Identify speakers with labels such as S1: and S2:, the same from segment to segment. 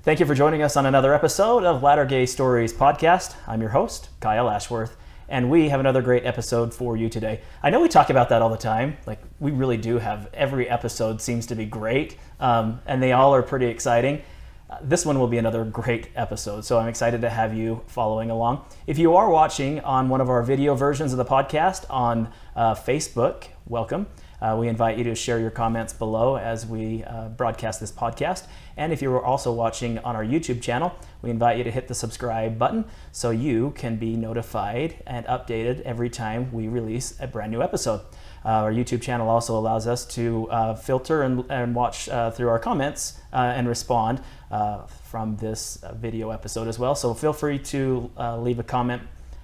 S1: Thank you for joining us on another episode of Latter-Gay Stories podcast. I'm your host, Kyle Ashworth, and we have another great episode for you today. I know we talk about that all the time. Like, we really do have, every episode seems to be great, and they all are pretty exciting. This one will be another great episode, so I'm excited to have you following along. If you are watching on one of our video versions of the podcast on Facebook, welcome. We invite you to share your comments below as we broadcast this podcast. And if you are also watching on our YouTube channel, we invite you to hit the subscribe button so you can be notified and updated every time we release a brand new episode. Our YouTube channel also allows us to filter and watch through our comments and respond from this video episode as well. So feel free to leave a comment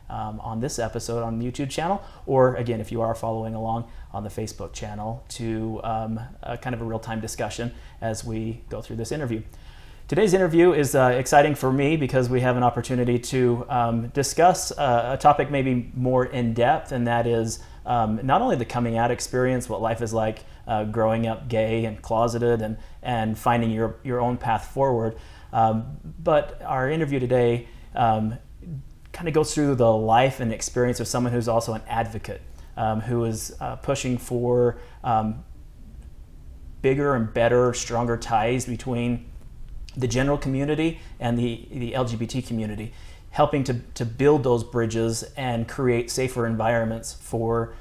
S1: on this episode on the YouTube channel, or again, if you are following along on the Facebook channel, to kind of a real-time discussion as we go through this interview. Today's interview is exciting for me because we have an opportunity to discuss a topic maybe more in depth, and that is not only the coming out experience, what life is like growing up gay and closeted and finding your own path forward, but our interview today kind of goes through the life and experience of someone who's also an advocate, who is pushing for bigger and better, stronger ties between the general community and the LGBT community, helping to build those bridges and create safer environments for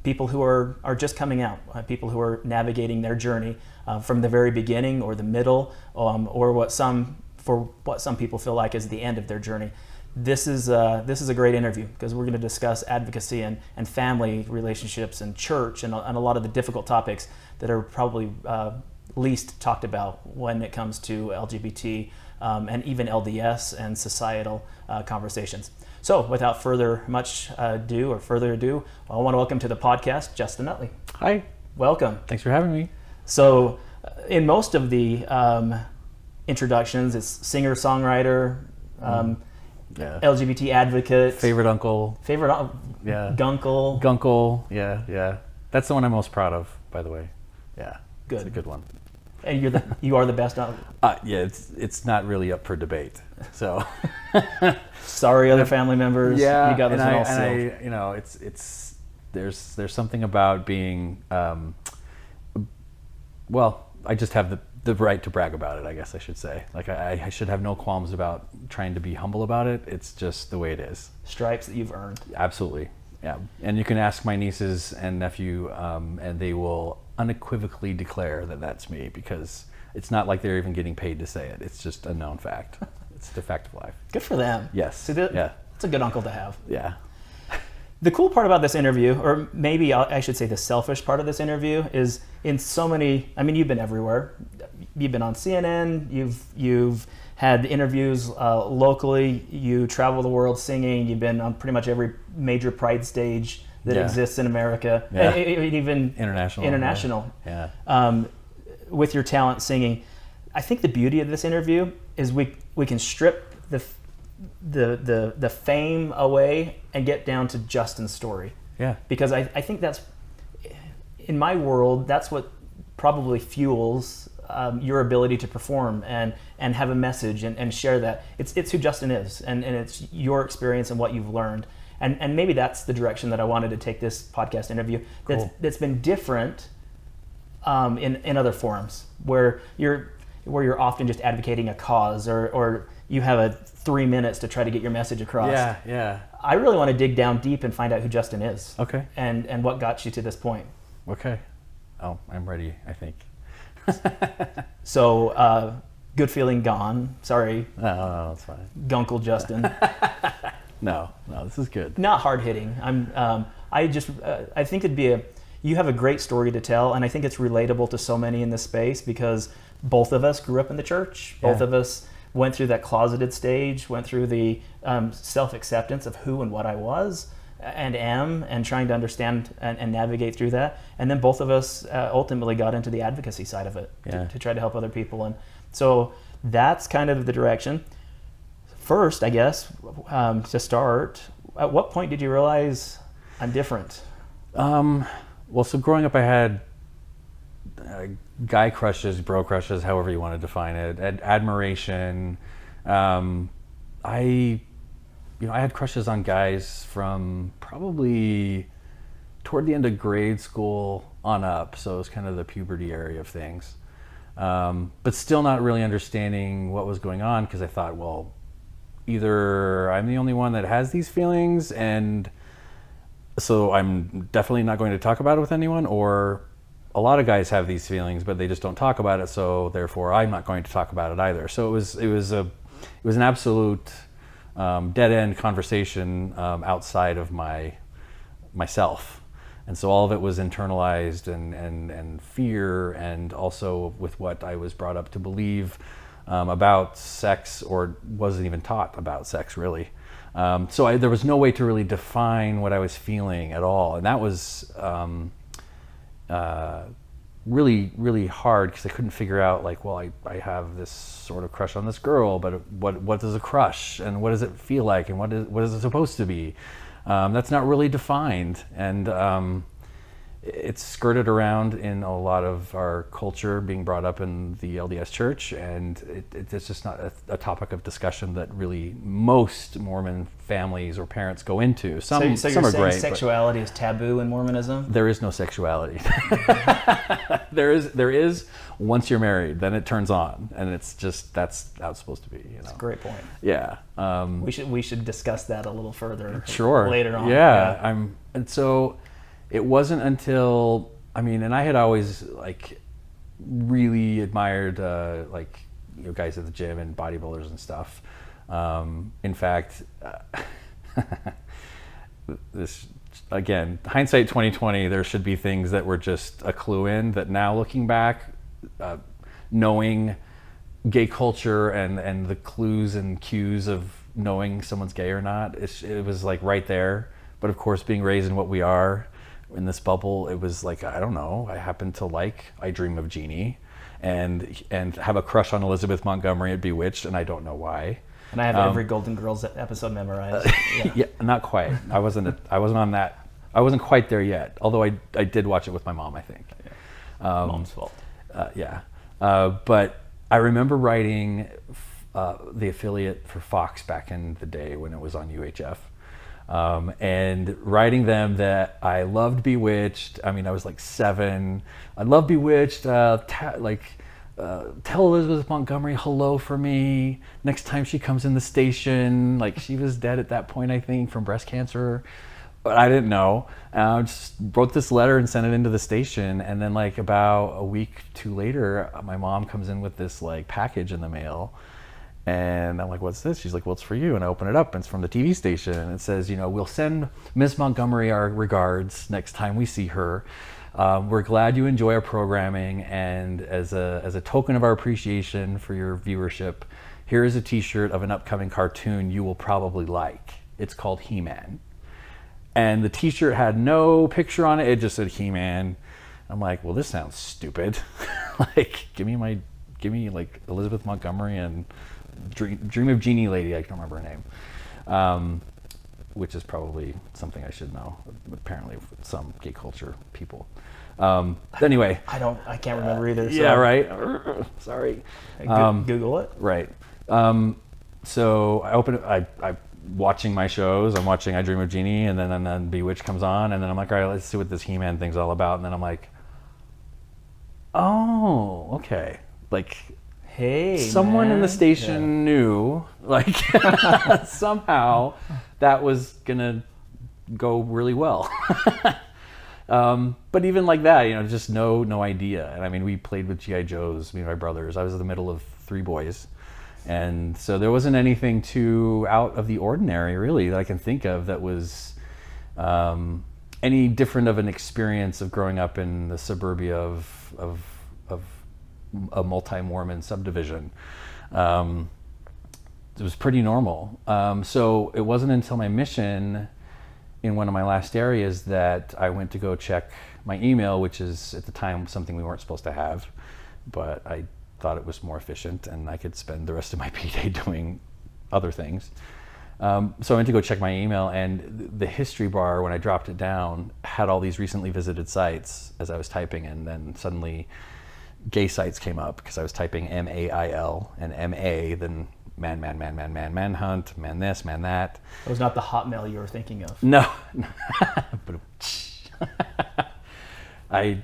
S1: people who are just coming out, people who are navigating their journey from the very beginning or the middle, or what some people feel like is the end of their journey. This is a great interview because we're going to discuss advocacy and family relationships and church and a lot of the difficult topics that are probably least talked about when it comes to LGBT and even LDS and societal conversations. So without further ado, I want to welcome to the podcast Justin Utley.
S2: Hi.
S1: Welcome.
S2: Thanks for having me.
S1: So in most of the introductions, it's singer-songwriter,
S2: Yeah.
S1: LGBT advocate.
S2: Favorite uncle.
S1: Yeah. Gunkle.
S2: Gunkle. Yeah. That's the one I'm most proud of, by the way. Yeah.
S1: Good.
S2: It's a good one.
S1: And you are the best.
S2: Yeah. It's not really up for debate. So.
S1: Sorry, other family members.
S2: Yeah.
S1: You got this one all sealed.
S2: It's there's something about being. Well, I just have the right to brag about it, I guess I should say. Like, I should have no qualms about trying to be humble about it. It's just the way it is.
S1: Stripes that you've earned.
S2: Absolutely, yeah. And you can ask my nieces and nephew, and they will unequivocally declare that that's me, because it's not like they're even getting paid to say it. It's just a known fact. It's the fact of life.
S1: Good for them.
S2: Yes.
S1: See,
S2: yeah.
S1: It's a good uncle to have.
S2: Yeah.
S1: The cool part about this interview, or maybe I should say the selfish part of this interview, is in so many, I mean, you've been everywhere. You've been on CNN, you've had interviews locally, you travel the world singing, you've been on pretty much every major pride stage that exists in America, even international.
S2: Yeah.
S1: With your talent singing. I think the beauty of this interview is we can strip the fame away and get down to Justin's story.
S2: Yeah.
S1: Because I think that's, in my world, that's what probably fuels your ability to perform and have a message and share that. It's who Justin is, and it's your experience and what you've learned. And maybe that's the direction that I wanted to take this podcast interview.
S2: Cool.
S1: That's been different in other forums where you're often just advocating a cause or you have 3 minutes to try to get your message across.
S2: Yeah.
S1: I really want to dig down deep and find out who Justin is.
S2: Okay.
S1: And what got you to this point.
S2: Okay. Oh, I'm ready, I think.
S1: So, good feeling gone. Sorry.
S2: No, it's fine.
S1: Gunkle Justin.
S2: No, this is good.
S1: Not hard hitting. I think you have a great story to tell, and I think it's relatable to so many in this space because both of us grew up in the church. Both of us went through that closeted stage, went through the self-acceptance of who and what I was and am, and trying to understand and navigate through that. And then both of us ultimately got into the advocacy side of it to try to help other people. And so that's kind of the direction. First, I guess, to start, at what point did you realize I'm different?
S2: Well, so growing up, I had guy crushes, bro crushes, however you want to define it, admiration. I had crushes on guys from probably toward the end of grade school on up, so it was kind of the puberty area of things. But still not really understanding what was going on, because I thought, well, either I'm the only one that has these feelings, and so I'm definitely not going to talk about it with anyone, or a lot of guys have these feelings, but they just don't talk about it, so therefore I'm not going to talk about it either. So it was an absolute dead end conversation outside of myself. And so all of it was internalized and fear, and also with what I was brought up to believe about sex, or wasn't even taught about sex really. So there was no way to really define what I was feeling at all. And that was really, really hard, because I couldn't figure out, like, well, I have this sort of crush on this girl, but what is a crush, and what does it feel like, and what is it supposed to be? That's not really defined, and it's skirted around in a lot of our culture, being brought up in the LDS church, and it's just not a topic of discussion that really most Mormon families or parents go into.
S1: So you're
S2: some
S1: saying
S2: are great,
S1: sexuality is taboo in Mormonism?
S2: There is no sexuality. There is once you're married, then it turns on, and it's just that's how it's supposed to be.
S1: That's a great point.
S2: Yeah.
S1: We should discuss that a little further.
S2: Sure.
S1: Later on.
S2: Yeah. And so it wasn't until, and I had always really admired guys at the gym and bodybuilders and stuff. In fact, this, again, hindsight 2020, there should be things that were just a clue in, that now looking back, knowing gay culture and the clues and cues of knowing someone's gay or not, it was right there. But of course, being raised in what we are in this bubble, it was I don't know, I happen to I Dream of Jeannie and have a crush on Elizabeth Montgomery at Bewitched, and I don't know why.
S1: And I have every Golden Girls episode memorized.
S2: Yeah, not quite. I wasn't on that. I wasn't quite there yet. Although I did watch it with my mom, I think.
S1: Yeah. Mom's fault.
S2: Yeah. But I remember writing the affiliate for Fox back in the day when it was on UHF. And writing them that I loved Bewitched. I was 7. I love Bewitched. Tell Elizabeth Montgomery hello for me next time she comes in the station. She was dead at that point, I think, from breast cancer, but I didn't know. I just wrote this letter and sent it into the station, and then about a week too later, my mom comes in with this package in the mail. And I'm like, what's this? She's like, well, it's for you. And I open it up, and it's from the TV station. And it says, we'll send Ms. Montgomery our regards next time we see her. We're glad you enjoy our programming. And as a token of our appreciation for your viewership, here is a t-shirt of an upcoming cartoon you will probably like. It's called He-Man. And the t-shirt had no picture on it. It just said He-Man. I'm like, well, this sounds stupid. Give me Elizabeth Montgomery and Dream of Jeannie lady, I don't remember her name, which is probably something I should know, apparently with some gay culture people. Anyway,
S1: I can't remember either. So.
S2: Yeah, right. Sorry.
S1: Google it.
S2: Right. So I open it. I watching my shows. I'm watching I Dream of Jeannie, and then Bewitched comes on, and then I'm like, all right, let's see what this He-Man thing's all about. And then I'm like, oh, okay,
S1: hey,
S2: someone in the station knew, somehow that was gonna go really well. But even like that, just no idea. And we played with G.I. Joes, me and my brothers. I was in the middle of 3 boys. And so there wasn't anything too out of the ordinary, really, that I can think of that was any different of an experience of growing up in the suburbia of a multi-Mormon subdivision. It was pretty normal. So it wasn't until my mission in one of my last areas that I went to go check my email, which is at the time something we weren't supposed to have, but I thought it was more efficient and I could spend the rest of my payday doing other things. So I went to go check my email, and the history bar, when I dropped it down, had all these recently visited sites as I was typing, and then suddenly gay sites came up because I was typing MAIL and MA, then manhunt, man this, man that.
S1: It was not the Hotmail you were thinking of.
S2: No. I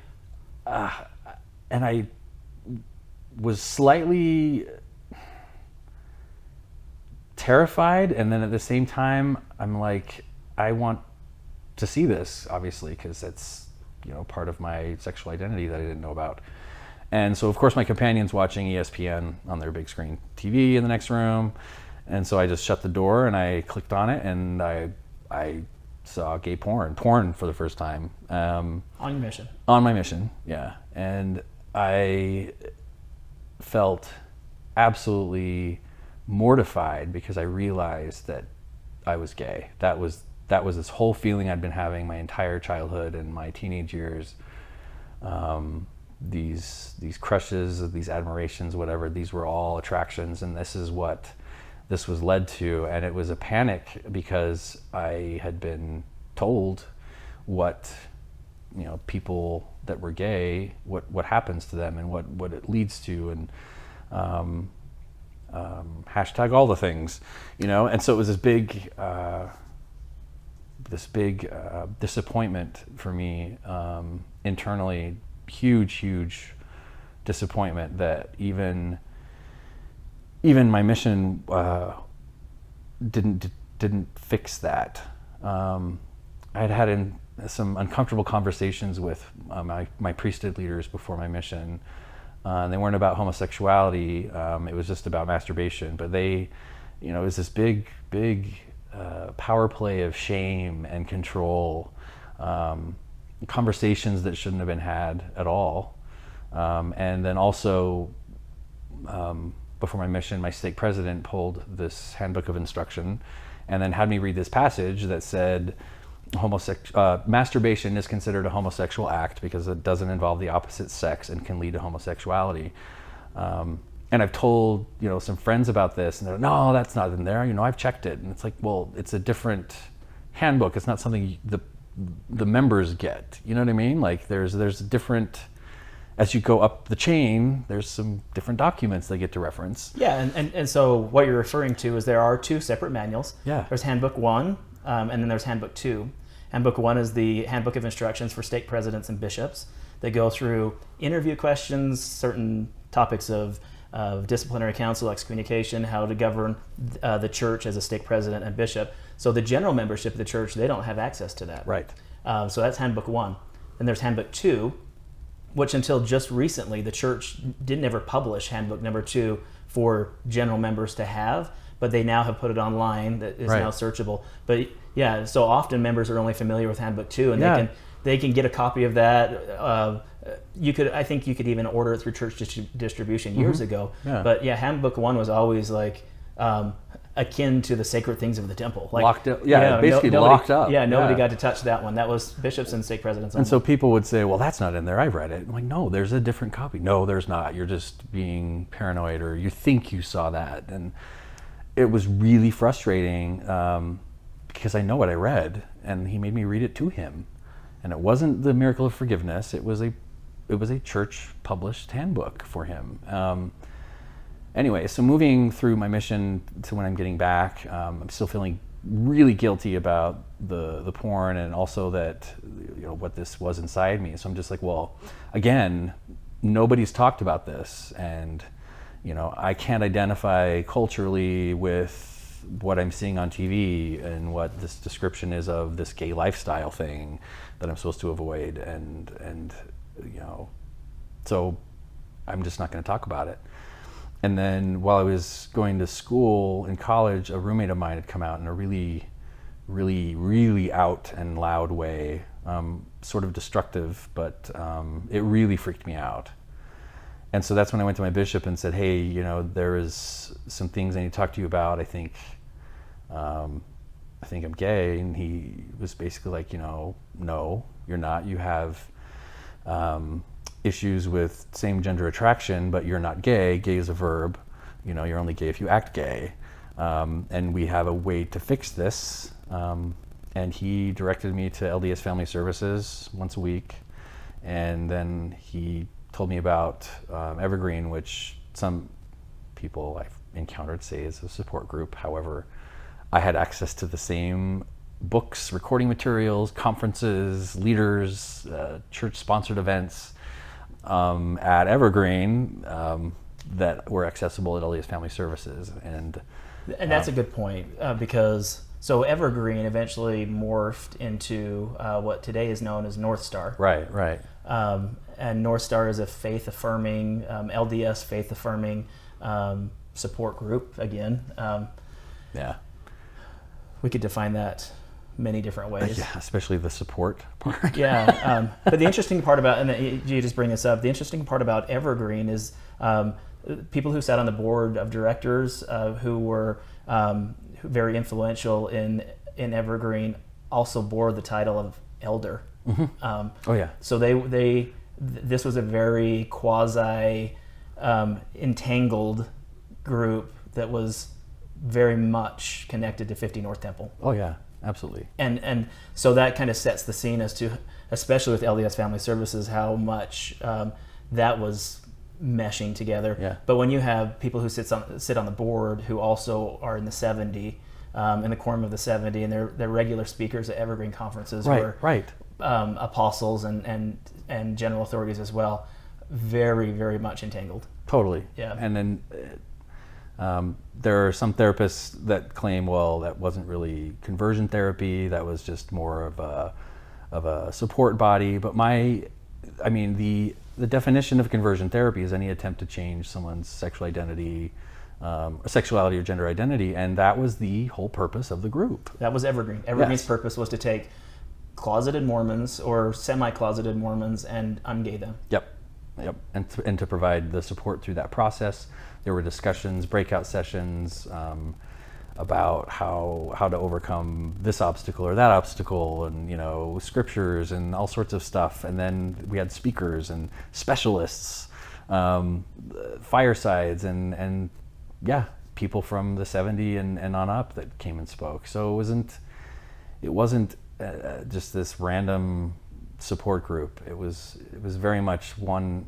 S2: was slightly terrified, and then at the same time I'm like, I want to see this, obviously, because it's, you know, part of my sexual identity that I didn't know about. And so of course my companion's watching ESPN on their big screen TV in the next room, and so I just shut the door and I clicked on it, and I saw gay porn for the first time.
S1: On your mission.
S2: On my mission, yeah. And I felt absolutely mortified because I realized that I was gay. That was this whole feeling I'd been having my entire childhood and my teenage years. These crushes, these admirations, whatever, these were all attractions, and this is what this was led to. And it was a panic because I had been told what, you know, people that were gay, what happens to them and what it leads to, and hashtag all the things, you know. And so it was this big disappointment for me, internally, huge disappointment that even my mission didn't fix that. I'd had some uncomfortable conversations with my priesthood leaders before my mission. They weren't about homosexuality. It was just about masturbation. But they, you know, it was this big power play of shame and control, conversations that shouldn't have been had at all. And then also, before my mission, my stake president pulled this handbook of instruction and then had me read this passage that said masturbation is considered a homosexual act because it doesn't involve the opposite sex and can lead to homosexuality. And I've told, you know, some friends about this, and they're like, no, that's not in there. You know, I've checked it. And it's like, well, it's a different handbook. It's not something the members get. You know what I mean? Like there's a different, as you go up the chain, there's some different documents they get to reference.
S1: Yeah, and so what you're referring to is there are two separate manuals.
S2: Yeah.
S1: There's Handbook 1, and then there's Handbook 2. Handbook 1 is the Handbook of Instructions for stake presidents and bishops. They go through interview questions, certain topics of disciplinary council, excommunication, how to govern the church as a stake president and bishop. So the general membership of the church, they don't have access to that.
S2: Right.
S1: So that's Handbook 1. Then there's Handbook 2, which until just recently, the church didn't ever publish Handbook number 2 for general members to have, but they now have put it online that is now searchable. But yeah, so often members are only familiar with Handbook 2, and they can get a copy of that. I think you could even order it through church distribution years ago. Yeah. But yeah, Handbook 1 was always like akin to the sacred things of the temple. Like,
S2: locked up. Yeah, basically locked up.
S1: Yeah, nobody got to touch that one. That was bishops and stake presidents only.
S2: And so people would say, well, that's not in there. I've read it. I'm like, no, there's a different copy. No, there's not. You're just being paranoid, or you think you saw that. And it was really frustrating because I know what I read, and he made me read it to him. And it wasn't the Miracle of Forgiveness. It was a church published handbook for him. Anyway, so moving through my mission to when I'm getting back, I'm still feeling really guilty about the porn, and also that, you know, what this was inside me. So I'm just like, well, again, nobody's talked about this, and, you know, I can't identify culturally with what I'm seeing on TV and what this description is of this gay lifestyle thing that I'm supposed to avoid, and you know, so I'm just not going to talk about it. And then while I was going to school in college, a roommate of mine had come out in a really out and loud way, sort of destructive, but it really freaked me out. And so that's when I went to my bishop and said, hey, you know, there is some things I need to talk to you about. I think I'm gay. And he was basically like, you know, no, you're not. You have issues with same gender attraction, but you're not gay. Gay is a verb. You know, you're only gay if you act gay. and we have a way to fix this. And he directed me to LDS Family Services once a week, and then he told me about Evergreen, which some people I've encountered say is a support group. However, I had access to the same books, recording materials, conferences, leaders, church-sponsored events at Evergreen that were accessible at LDS Family Services. And
S1: that's a good point, because so Evergreen eventually morphed into what today is known as North Star.
S2: Right.
S1: And North Star is a faith-affirming, LDS faith-affirming support group, again.
S2: Yeah.
S1: We could define that many different ways.
S2: Yeah, especially the support part.
S1: Yeah. But the interesting part about, and you just bring this up, the interesting part about Evergreen is people who sat on the board of directors who were very influential in Evergreen also bore the title of elder.
S2: Mm-hmm.
S1: So this was a very quasi entangled group that was very much connected to 50 North Temple.
S2: Oh yeah, absolutely.
S1: And so that kind of sets the scene as to, especially with LDS Family Services, how much that was meshing together.
S2: Yeah.
S1: But when you have people who sit on the board who also are in the 70, in the quorum of the 70, and they're regular speakers at Evergreen conferences,
S2: Right.
S1: Apostles and general authorities as well, very, very much entangled.
S2: Totally.
S1: Yeah.
S2: And then there are some therapists that claim, well, that wasn't really conversion therapy. That was just more of a support body. But the definition of conversion therapy is any attempt to change someone's sexual identity, sexuality or gender identity, and that was the whole purpose of the group.
S1: That was Evergreen. Evergreen's
S2: Yes.
S1: purpose was to take closeted Mormons or semi-closeted Mormons and ungay them.
S2: Yep. And to provide the support through that process. There were discussions, breakout sessions about how to overcome this obstacle or that obstacle, and scriptures and all sorts of stuff. And then we had speakers and specialists, firesides, and people from the 70 and on up that came and spoke. So it wasn't just this random support group. It was very much one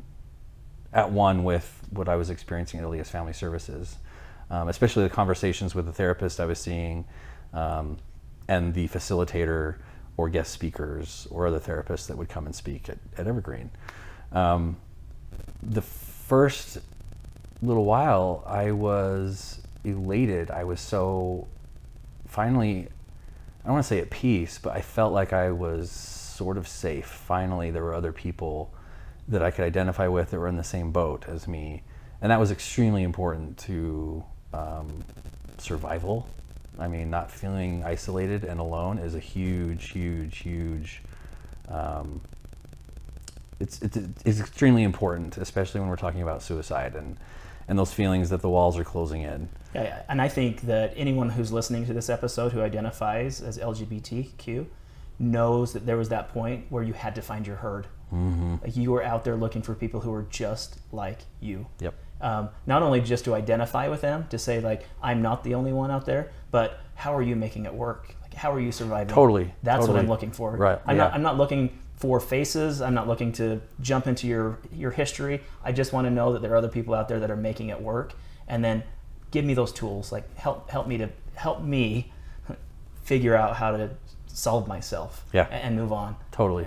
S2: with what I was experiencing at LDS Family Services, especially the conversations with the therapist I was seeing, and the facilitator or guest speakers or other therapists that would come and speak at Evergreen. The first little while I was elated. I was so finally, I don't want to say at peace, but I felt like I was sort of safe. Finally, there were other people that I could identify with that were in the same boat as me. And that was extremely important to survival. I mean, not feeling isolated and alone is a huge it's extremely important, especially when we're talking about suicide and those feelings that the walls are closing in.
S1: Yeah, and I think that anyone who's listening to this episode who identifies as LGBTQ knows that there was that point where you had to find your herd.
S2: Mm-hmm.
S1: Like you were out there looking for people who were just like you.
S2: Yep.
S1: Not only just to identify with them, to say like, I'm not the only one out there, but how are you making it work? Like, how are you surviving?
S2: Totally.
S1: That's what I'm looking for.
S2: Right.
S1: I'm not looking for faces. I'm not looking to jump into your history. I just want to know that there are other people out there that are making it work, and then give me those tools. Like help me figure out how to solve myself.
S2: Yeah.
S1: And move on.
S2: Totally.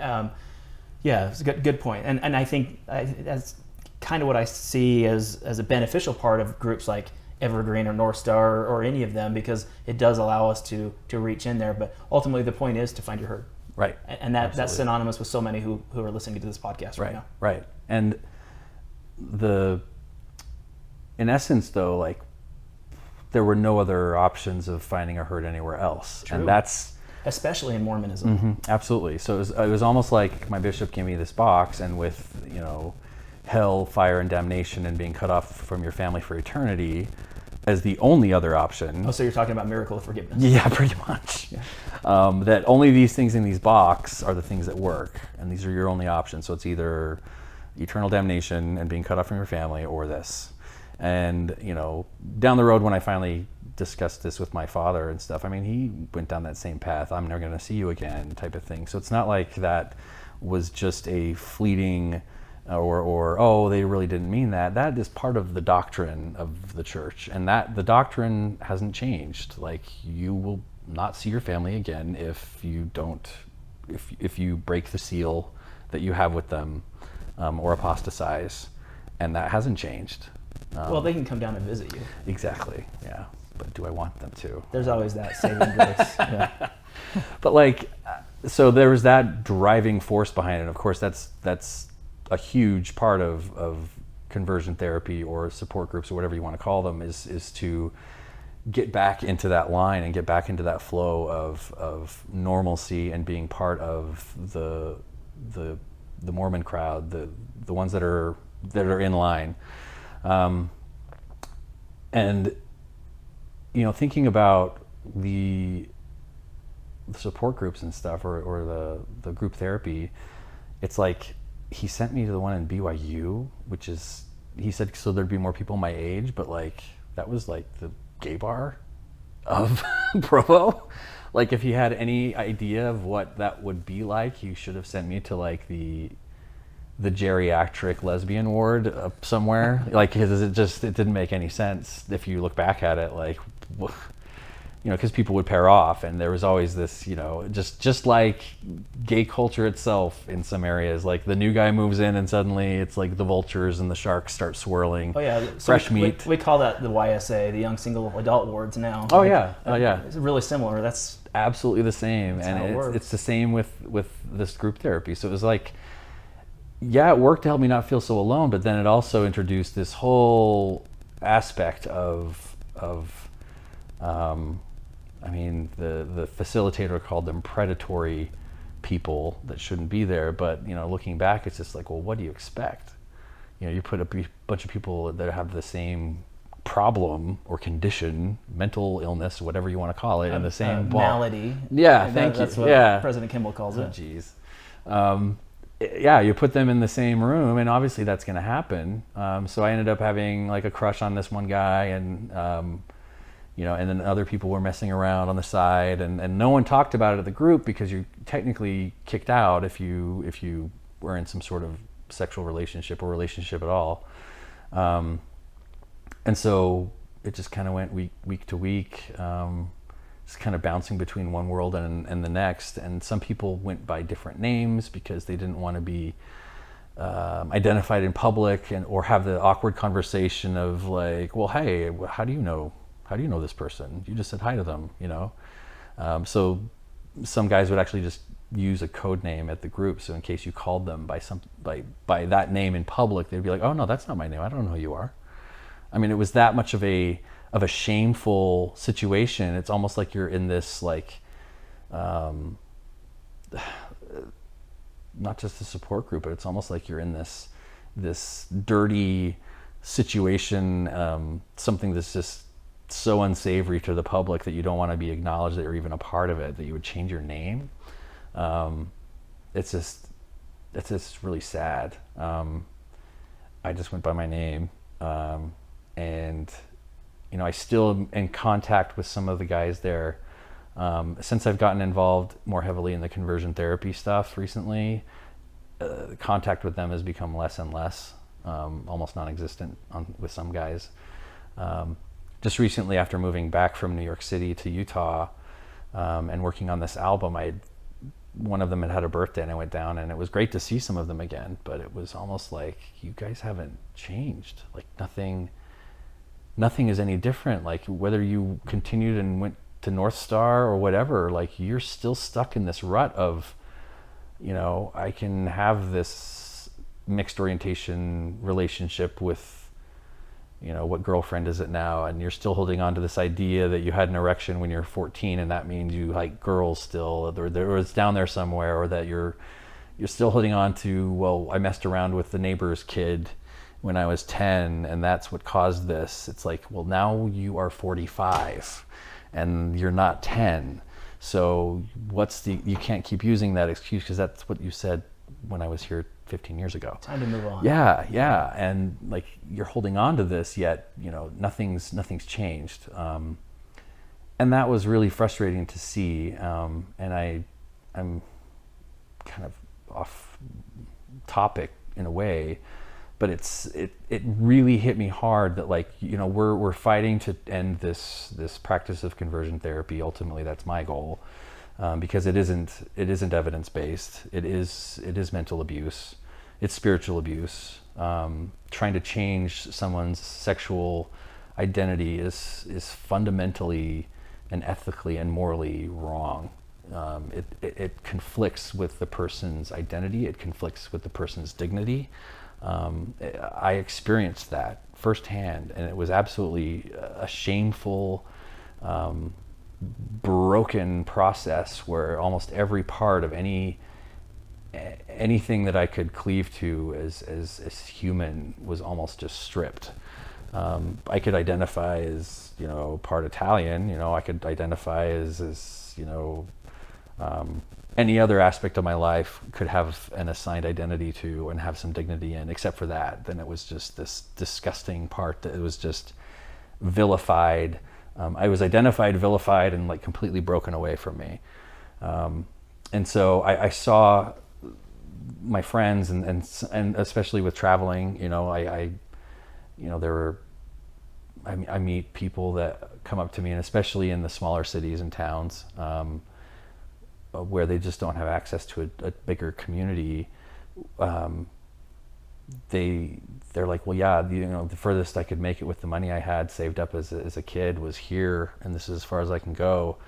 S1: Yeah, it's a good point. And I think that's kind of what I see as a beneficial part of groups like Evergreen or North Star or any of them, because it does allow us to reach in there. But ultimately, the point is to find your herd.
S2: Right.
S1: And that's synonymous with so many who are listening to this podcast right now.
S2: Right. And in essence, though, like, there were no other options of finding a herd anywhere else.
S1: True.
S2: And that's...
S1: Especially in Mormonism.
S2: Mm-hmm, absolutely. So it was almost like my bishop gave me this box, and with, hell, fire, and damnation and being cut off from your family for eternity as the only other option.
S1: Oh, so you're talking about miracle of forgiveness.
S2: Yeah, pretty much. Yeah. That only these things in these box are the things that work, and these are your only options. So it's either eternal damnation and being cut off from your family, or this. And, down the road when I finally discussed this with my father and stuff. I mean, he went down that same path. I'm never going to see you again type of thing. So it's not like that was just a fleeting or oh, they really didn't mean that. That is part of the doctrine of the church, and that the doctrine hasn't changed. Like, you will not see your family again if you break the seal that you have with them, or apostatize, and that hasn't changed.
S1: Well, they can come down and visit you.
S2: Exactly, yeah. But do I want them to?
S1: There's always that saving grace. Yeah.
S2: But like, so there was that driving force behind it. Of course, that's a huge part of conversion therapy or support groups or whatever you want to call them, is to get back into that line and get back into that flow of normalcy and being part of the Mormon crowd, the ones that are in line. And thinking about the support groups and stuff, or the group therapy, it's like, he sent me to the one in BYU, which is, he said, so there'd be more people my age, but like, that was like the gay bar of Provo. Like, if he had any idea of what that would be like, he should have sent me to like the geriatric lesbian ward somewhere. Like, it didn't make any sense if you look back at it. Like, because people would pair off, and there was always this, just like gay culture itself in some areas. Like, the new guy moves in, and suddenly it's like the vultures and the sharks start swirling.
S1: Oh yeah,
S2: fresh meat.
S1: We call that the YSA, the Young Single Adult Wards now.
S2: Oh yeah, oh yeah.
S1: It's really similar. That's
S2: absolutely the same,
S1: that's
S2: and it's the same with this group therapy. So it was like, yeah, it worked to help me not feel so alone, but then it also introduced this whole aspect of the facilitator called them predatory people that shouldn't be there. But looking back, it's just like, well, what do you expect? You put a bunch of people that have the same problem or condition, mental illness, whatever you want to call it, in the same
S1: malady.
S2: Yeah, thank you.
S1: That's what President Kimball calls it.
S2: Jeez. Yeah, you put them in the same room, and obviously that's going to happen. So I ended up having like a crush on this one guy, and and then other people were messing around on the side, and no one talked about it at the group, because you're technically kicked out if you were in some sort of sexual relationship or relationship at all. And so it just kind of went week to week, just kind of bouncing between one world and the next. And some people went by different names because they didn't want to be identified in public, or have the awkward conversation of like, well, hey, how do you know this person? You just said hi to them, So some guys would actually just use a code name at the group, so in case you called them by that name in public, they'd be like, oh no, that's not my name, I don't know who you are. I mean, it was that much of a shameful situation. It's almost like you're in this like not just a support group, but it's almost like you're in this dirty situation, something that's just so unsavory to the public that you don't want to be acknowledged that you're even a part of it, that you would change your name. It's just really sad. I just went by my name, and I still am in contact with some of the guys there. Since I've gotten involved more heavily in the conversion therapy stuff recently, contact with them has become less and less, almost non-existent with some guys. Just recently, after moving back from New York City to Utah, and working on this album, one of them had a birthday, and I went down, and it was great to see some of them again, but it was almost like, you guys haven't changed. Like, nothing is any different. Like, whether you continued and went to North Star or whatever, like, you're still stuck in this rut of, I can have this mixed orientation relationship with, what girlfriend is it now? And you're still holding on to this idea that you had an erection when you're 14, and that means you like girls still, or it's down there somewhere, or that you're still holding on to, well, I messed around with the neighbor's kid when I was 10, and that's what caused this. It's like, well, now you are 45 and you're not 10. So you can't keep using that excuse, because that's what you said when I was here 15 years ago.
S1: Time to move on.
S2: Yeah. And like, you're holding on to this, yet, nothing's changed. And that was really frustrating to see. And I'm kind of off topic in a way, but it really hit me hard that, like, you know, we're fighting to end this practice of conversion therapy. Ultimately, that's my goal, because it isn't evidence based. It is mental abuse. It's spiritual abuse. Trying to change someone's sexual identity is fundamentally and ethically and morally wrong. It conflicts with the person's identity. It conflicts with the person's dignity. I experienced that firsthand, and it was absolutely a shameful, broken process where almost every part of anything that I could cleave to as human was almost just stripped. I could identify as, you know, part Italian. You know, I could identify as you know, any other aspect of my life could have an assigned identity to and have some dignity in, except for that. Then it was just this disgusting part that it was just vilified. I was identified, vilified, and like completely broken away from me. And so I saw my friends and especially with traveling, you know, I meet people that come up to me, and especially in the smaller cities and towns, where they just don't have access to a bigger community. They're like, well, yeah, you know, the furthest I could make it with the money I had saved up as a kid was here, and this is as far as I can go.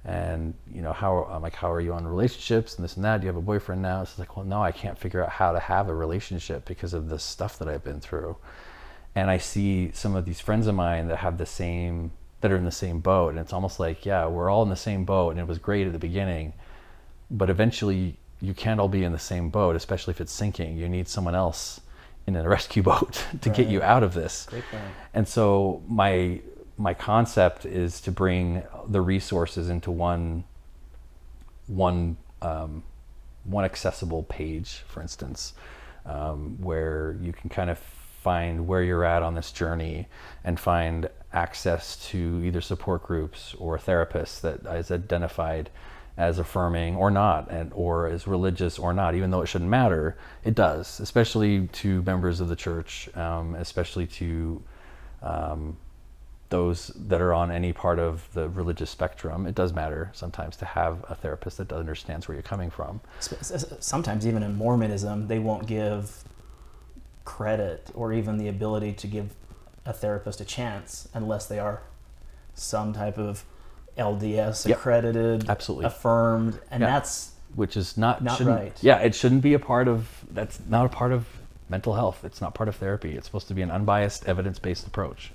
S2: And, you know, I'm like, how are you on relationships and this and that? Do you have a boyfriend now? It's like, well, no, I can't figure out how to have a relationship because of the stuff that I've been through. And I see some of these friends of mine that are in the same boat, and it's almost like, yeah, we're all in the same boat, and it was great at the beginning, but eventually you can't all be in the same boat, especially if it's sinking. You need someone else in a rescue boat to get you out of this. Great point. And so my concept is to bring the resources into one accessible page, for instance, where you can kind of find where you're at on this journey and find access to either support groups or therapists that is identified as affirming or not, or as religious or not. Even though it shouldn't matter, it does, especially to members of the church, especially to those that are on any part of the religious spectrum. It does matter sometimes to have a therapist that understands where you're coming from.
S1: Sometimes even in Mormonism, they won't give credit or even the ability to give a therapist a chance unless they are some type of LDS accredited,
S2: absolutely
S1: affirmed, and that's
S2: which is not
S1: right.
S2: Yeah, it shouldn't be that's not a part of mental health. It's not part of therapy. It's supposed to be an unbiased, evidence-based approach.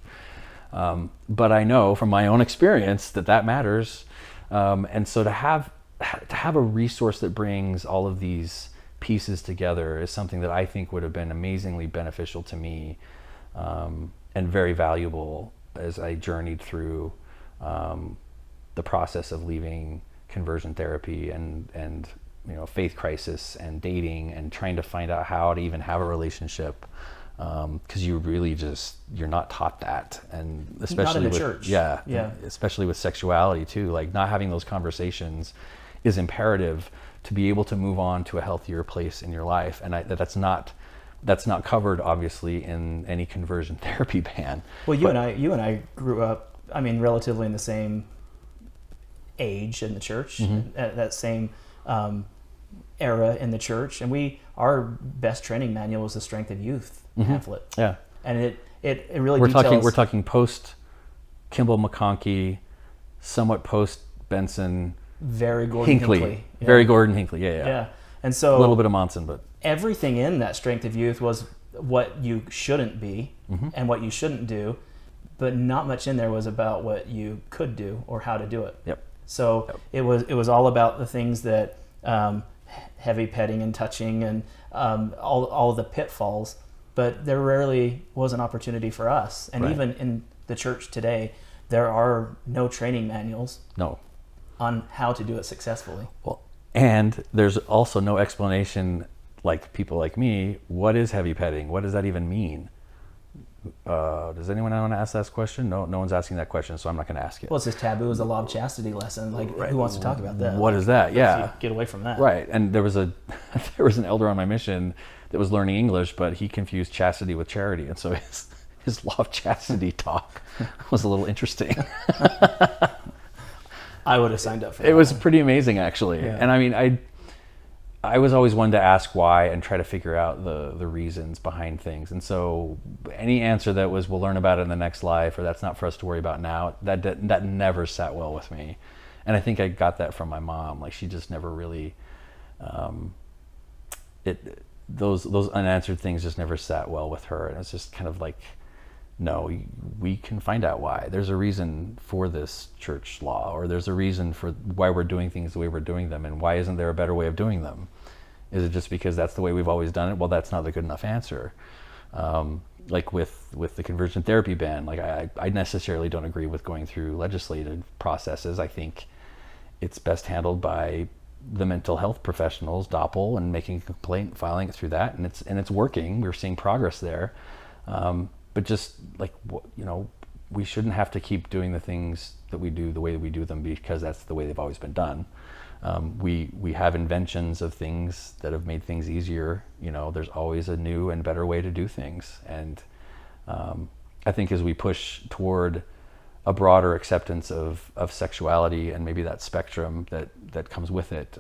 S2: But I know from my own experience that matters, and so to have a resource that brings all of these pieces together is something that I think would have been amazingly beneficial to me, and very valuable as I journeyed through the process of leaving conversion therapy and you know, faith crisis and dating and trying to find out how to even have a relationship, because you're not taught that, and especially
S1: not in the
S2: with
S1: church.
S2: Especially with sexuality too. Like, not having those conversations is imperative to be able to move on to a healthier place in your life, and that's not covered obviously in any conversion therapy ban.
S1: Well, you and I grew up, I mean, relatively in the same age in the church, at that same era in the church, and our best training manual was the Strength of Youth pamphlet. Yeah, and it really
S2: we're talking post Kimball McConkie, somewhat post Benson,
S1: very Gordon Hinckley.
S2: Very Gordon Hinckley. Yeah.
S1: And so
S2: a little bit of Monson, but
S1: everything in that Strength of Youth was what you shouldn't be and what you shouldn't do, but not much in there was about what you could do or how to do it.
S2: Yep.
S1: So it was all about the things that heavy petting and touching and all the pitfalls, but there rarely was an opportunity for us. And even in the church today, there are no training manuals on how to do it successfully.
S2: Well, and there's also no explanation, like people like me, what is heavy petting? What does that even mean? Does anyone want to ask that question? No, no one's asking that question, so I'm not going to ask it.
S1: Well, it's just taboo as a law of chastity lesson. Like, who wants to talk about that?
S2: What is that? Yeah.
S1: Get away from that.
S2: Right. And there was an elder on my mission that was learning English, but he confused chastity with charity. And so his law of chastity talk was a little interesting.
S1: I would have signed up for that.
S2: It was pretty amazing, actually.
S1: Yeah.
S2: And I mean, I was always one to ask why and try to figure out the reasons behind things. And so any answer that was, we'll learn about it in the next life, or that's not for us to worry about now, that never sat well with me. And I think I got that from my mom. Like, she just never really, those unanswered things just never sat well with her. And it's just kind of like, no, we can find out why. There's a reason for this church law, or there's a reason for why we're doing things the way we're doing them, and why isn't there a better way of doing them? Is it just because that's the way we've always done it? Well, that's not a good enough answer. Like with the conversion therapy ban, like I necessarily don't agree with going through legislative processes. I think it's best handled by the mental health professionals, DOPL, and making a complaint, filing it through that, and it's working. We're seeing progress there. But just like, we shouldn't have to keep doing the things that we do the way that we do them because that's the way they've always been done. We have inventions of things that have made things easier. There's always a new and better way to do things. And I think as we push toward a broader acceptance of sexuality and maybe that spectrum that comes with it,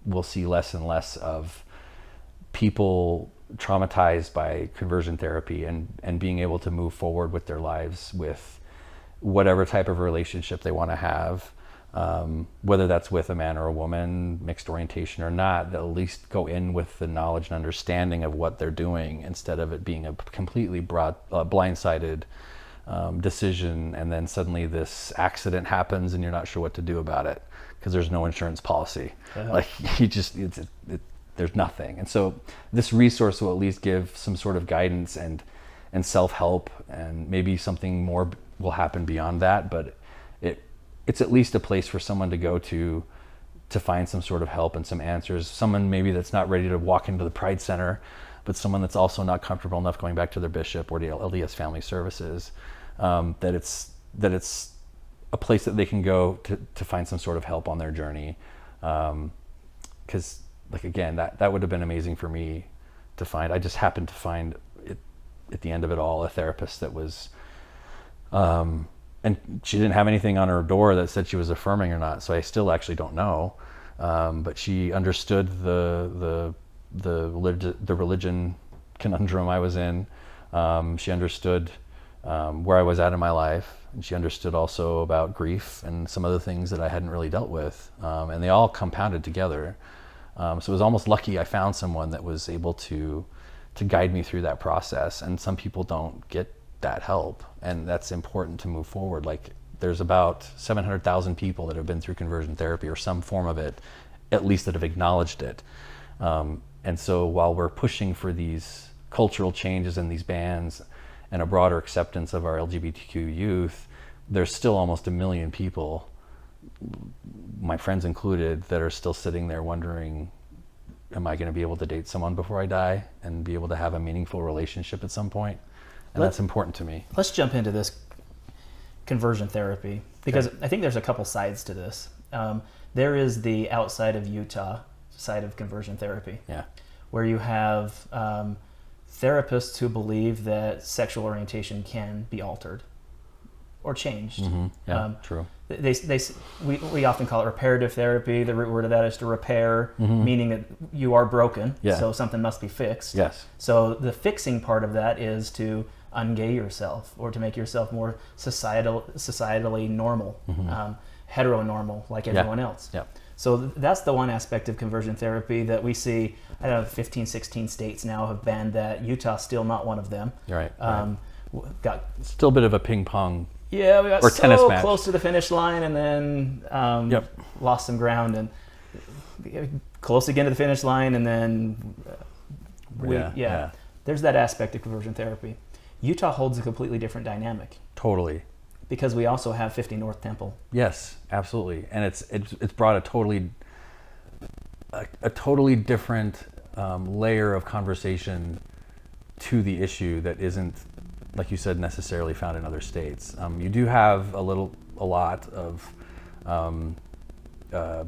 S2: we'll see less and less of people traumatized by conversion therapy and being able to move forward with their lives with whatever type of relationship they want to have, whether that's with a man or a woman, mixed orientation or not. They'll at least go in with the knowledge and understanding of what they're doing, instead of it being a completely blindsided decision, and then suddenly this accident happens and you're not sure what to do about it because there's no insurance policy. Yeah. Like, there's nothing. And so this resource will at least give some sort of guidance and self-help, and maybe something more will happen beyond that, but it's at least a place for someone to go to find some sort of help and some answers. Someone maybe that's not ready to walk into the Pride Center, but someone that's also not comfortable enough going back to their bishop or the LDS Family Services, that it's a place that they can go to find some sort of help on their journey. 'Cause like, again, that would have been amazing for me to find. I just happened to find it at the end of it all, a therapist that was, and she didn't have anything on her door that said she was affirming or not. So I still actually don't know. But she understood the religion conundrum I was in. She understood where I was at in my life, and she understood also about grief and some other things that I hadn't really dealt with. And they all compounded together. So it was almost lucky I found someone that was able to guide me through that process. And some people don't get that help, and that's important to move forward. Like, there's about 700,000 people that have been through conversion therapy or some form of it, at least that have acknowledged it. And so while we're pushing for these cultural changes and these bans and a broader acceptance of our LGBTQ youth, there's still almost 1 million people, my friends included, that are still sitting there wondering, am I going to be able to date someone before I die and be able to have a meaningful relationship at some point? And that's important to me.
S1: Let's jump into this conversion therapy, because I think there's a couple sides to this. There is the outside of Utah side of conversion therapy, where you have therapists who believe that sexual orientation can be altered or changed.
S2: Mm-hmm. True.
S1: We often call it reparative therapy. The root word of that is to repair, meaning that you are broken, so something must be fixed.
S2: Yes.
S1: So the fixing part of that is to ungay yourself, or to make yourself more societally normal, heteronormal, like everyone else.
S2: Yeah.
S1: So that's the one aspect of conversion therapy that we see. I don't know, 15, 16 states now have banned that. Utah's still not one of them.
S2: Right.
S1: Got
S2: still a bit of a ping pong.
S1: Yeah, we got
S2: or
S1: so
S2: tennis match.
S1: Close to the finish line, and then lost some ground, and close again to the finish line, and then there's that aspect of conversion therapy. Utah holds a completely different dynamic.
S2: Totally.
S1: Because we also have 50 North Temple.
S2: Yes, absolutely, and it's brought a totally different layer of conversation to the issue that isn't like you said, necessarily found in other states. You do have a lot of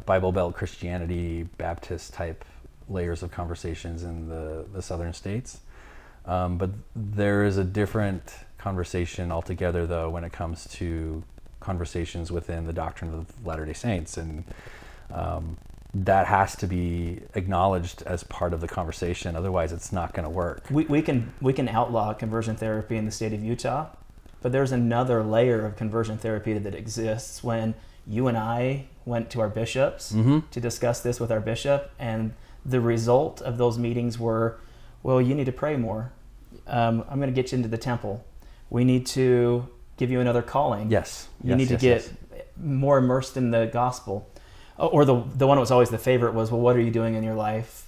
S2: Bible Belt Christianity, Baptist type layers of conversations in the southern states. But there is a different conversation altogether, though, when it comes to conversations within the doctrine of Latter-day Saints. And that has to be acknowledged as part of the conversation. Otherwise, it's not going to work.
S1: We can outlaw conversion therapy in the state of Utah, but there's another layer of conversion therapy that exists when you and I went to our bishops to discuss this with our bishop, and the result of those meetings were, well, you need to pray more. I'm going to get you into the temple. We need to give you another calling.
S2: Yes.
S1: You need to get more immersed in the gospel. Or the one that was always the favorite was, well, what are you doing in your life?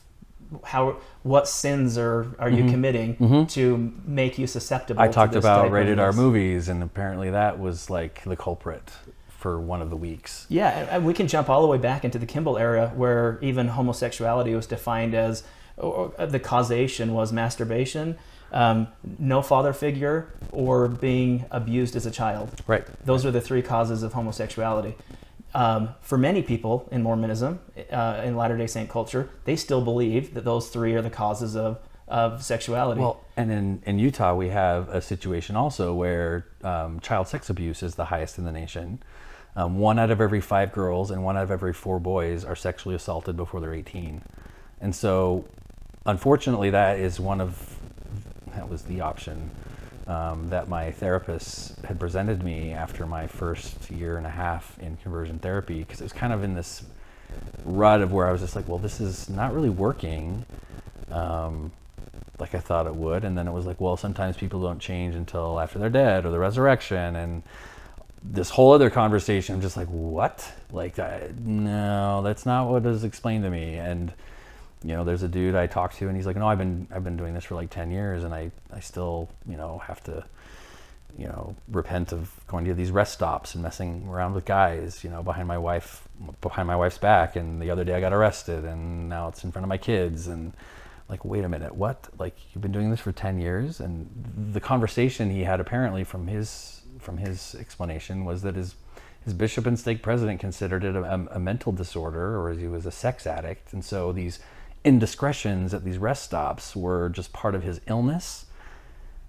S1: What sins are you committing to make you susceptible to this
S2: I talked about rated R
S1: illness?
S2: movies, and apparently that was like the culprit for one of the weeks.
S1: Yeah, and we can jump all the way back into the Kimball era, where even homosexuality was defined as, the causation was masturbation, no father figure, or being abused as a child.
S2: Right.
S1: Those are the three causes of homosexuality. For many people in Mormonism, in Latter-day Saint culture, they still believe that those three are the causes of sexuality.
S2: Well, and in Utah, we have a situation also where child sex abuse is the highest in the nation. 1 out of every 5 girls and 1 out of every 4 boys are sexually assaulted before they're 18. And so, unfortunately, that was the option that my therapist had presented to me after my first year and a half in conversion therapy, because it was kind of in this rut of where I was just like, well, this is not really working like I thought it would. And then it was like, well, sometimes people don't change until after they're dead or the resurrection, and this whole other conversation. I'm just like, what? Like, no, that's not what is explained to me. And there's a dude I talked to, and he's like, no, I've been doing this for like 10 years, and I still, have to, repent of going to these rest stops and messing around with guys, behind my wife's back. And the other day I got arrested, and now it's in front of my kids. And like, wait a minute, what? Like, you've been doing this for 10 years? And the conversation he had apparently from his explanation was that his bishop and stake president considered it a mental disorder, or he was a sex addict. And so these indiscretions at these rest stops were just part of his illness.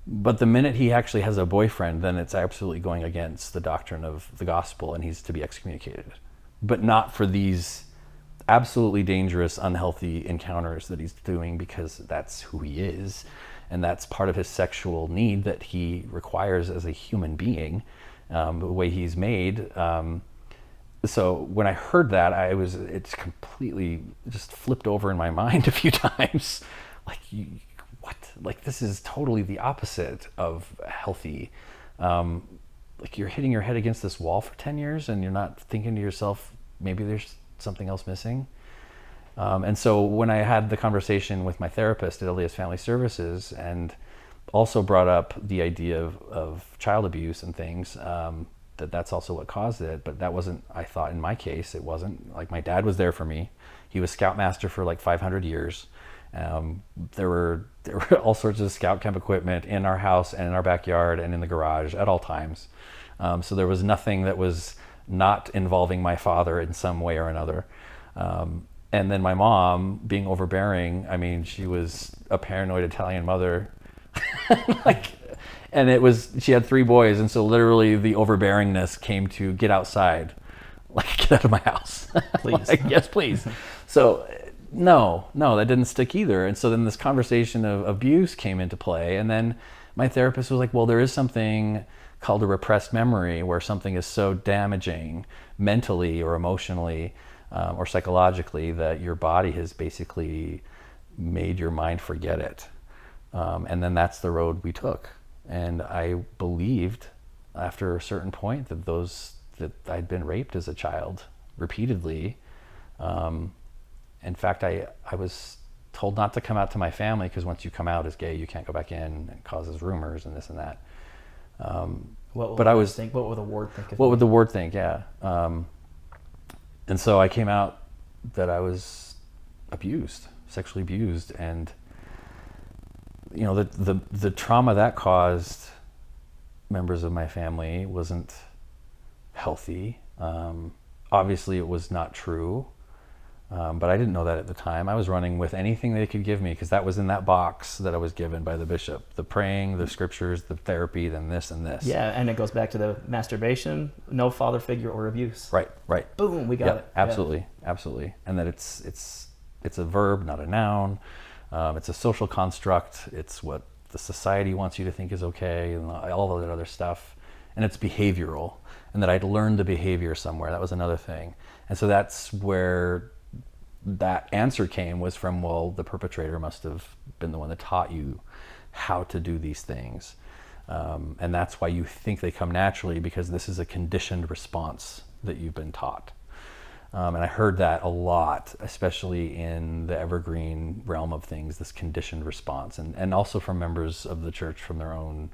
S2: But the minute he actually has a boyfriend, then it's absolutely going against the doctrine of the gospel, and he's to be excommunicated. But not for these absolutely dangerous, unhealthy encounters that he's doing, because that's who he is, and that's part of his sexual need that he requires as a human being, the way he's made. So when I heard that, it's completely just flipped over in my mind a few times. Like, what? Like, this is totally the opposite of healthy. Like, you're hitting your head against this wall for 10 years and you're not thinking to yourself, maybe there's something else missing. And so when I had the conversation with my therapist at LDS Family Services, and also brought up the idea of child abuse and things, that's also what caused it. But that wasn't, I thought in my case, it wasn't. Like, my dad was there for me. He was scoutmaster for like 500 years. There were all sorts of scout camp equipment in our house and in our backyard and in the garage at all times. So there was nothing that was not involving my father in some way or another. And then my mom, being overbearing, I mean, she was a paranoid Italian mother. She had 3 boys, and so literally the overbearingness came to get outside, like, get out of my house.
S1: Please.
S2: Like, yes, please. So no, that didn't stick either. And so then this conversation of abuse came into play, and then my therapist was like, well, there is something called a repressed memory, where something is so damaging mentally or emotionally or psychologically that your body has basically made your mind forget it. And then that's the road we took. And I believed after a certain point that I'd been raped as a child repeatedly. In fact, I was told not to come out to my family, because once you come out as gay, you can't go back in, and it causes rumors and this and that.
S1: What would the ward think?
S2: What would the ward think? Yeah. And so I came out that I was sexually abused, and the trauma that caused members of my family wasn't healthy. Obviously it was not true, but I didn't know that at the time. I was running with anything they could give me because that was in that box that I was given by the bishop. The praying, the scriptures, the therapy, then this and this.
S1: Yeah, and it goes back to the masturbation, no father figure or abuse.
S2: Right.
S1: Boom, we got it.
S2: Absolutely. And that it's a verb, not a noun. It's a social construct. It's what the society wants you to think is okay, and all of that other stuff. And it's behavioral. And that I'd learned the behavior somewhere. That was another thing. And so that's where that answer came, was from, well, the perpetrator must have been the one that taught you how to do these things. And that's why you think they come naturally, because this is a conditioned response that you've been taught. And I heard that a lot, especially in the Evergreen realm of things, this conditioned response, and also from members of the church from their own,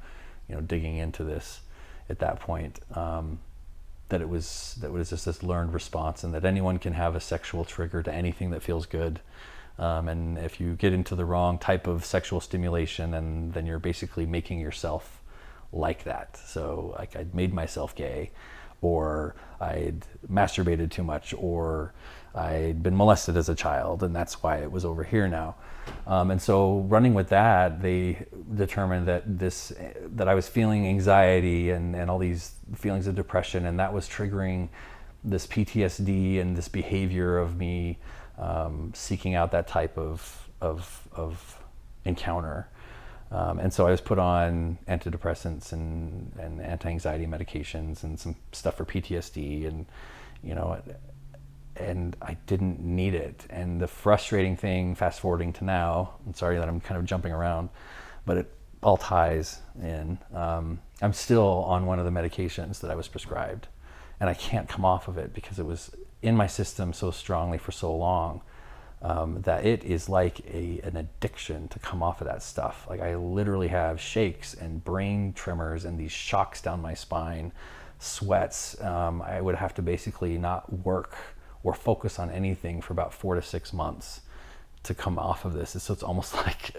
S2: digging into this at that point, that it was just this learned response, and that anyone can have a sexual trigger to anything that feels good. And if you get into the wrong type of sexual stimulation, and then you're basically making yourself like that. So like I'd made myself gay, or I'd masturbated too much, or I'd been molested as a child, and that's why it was over here now. And so running with that, they determined that I was feeling anxiety and all these feelings of depression, and that was triggering this PTSD and this behavior of me seeking out that type of encounter. And so I was put on antidepressants and anti-anxiety medications and some stuff for PTSD, and I didn't need it. And the frustrating thing, fast forwarding to now, I'm sorry that I'm kind of jumping around, but it all ties in. I'm still on one of the medications that I was prescribed, and I can't come off of it because it was in my system so strongly for so long. That it is like an addiction to come off of that stuff. Like I literally have shakes and brain tremors and these shocks down my spine, sweats. I would have to basically not work or focus on anything for about 4 to 6 months to come off of this. So it's almost like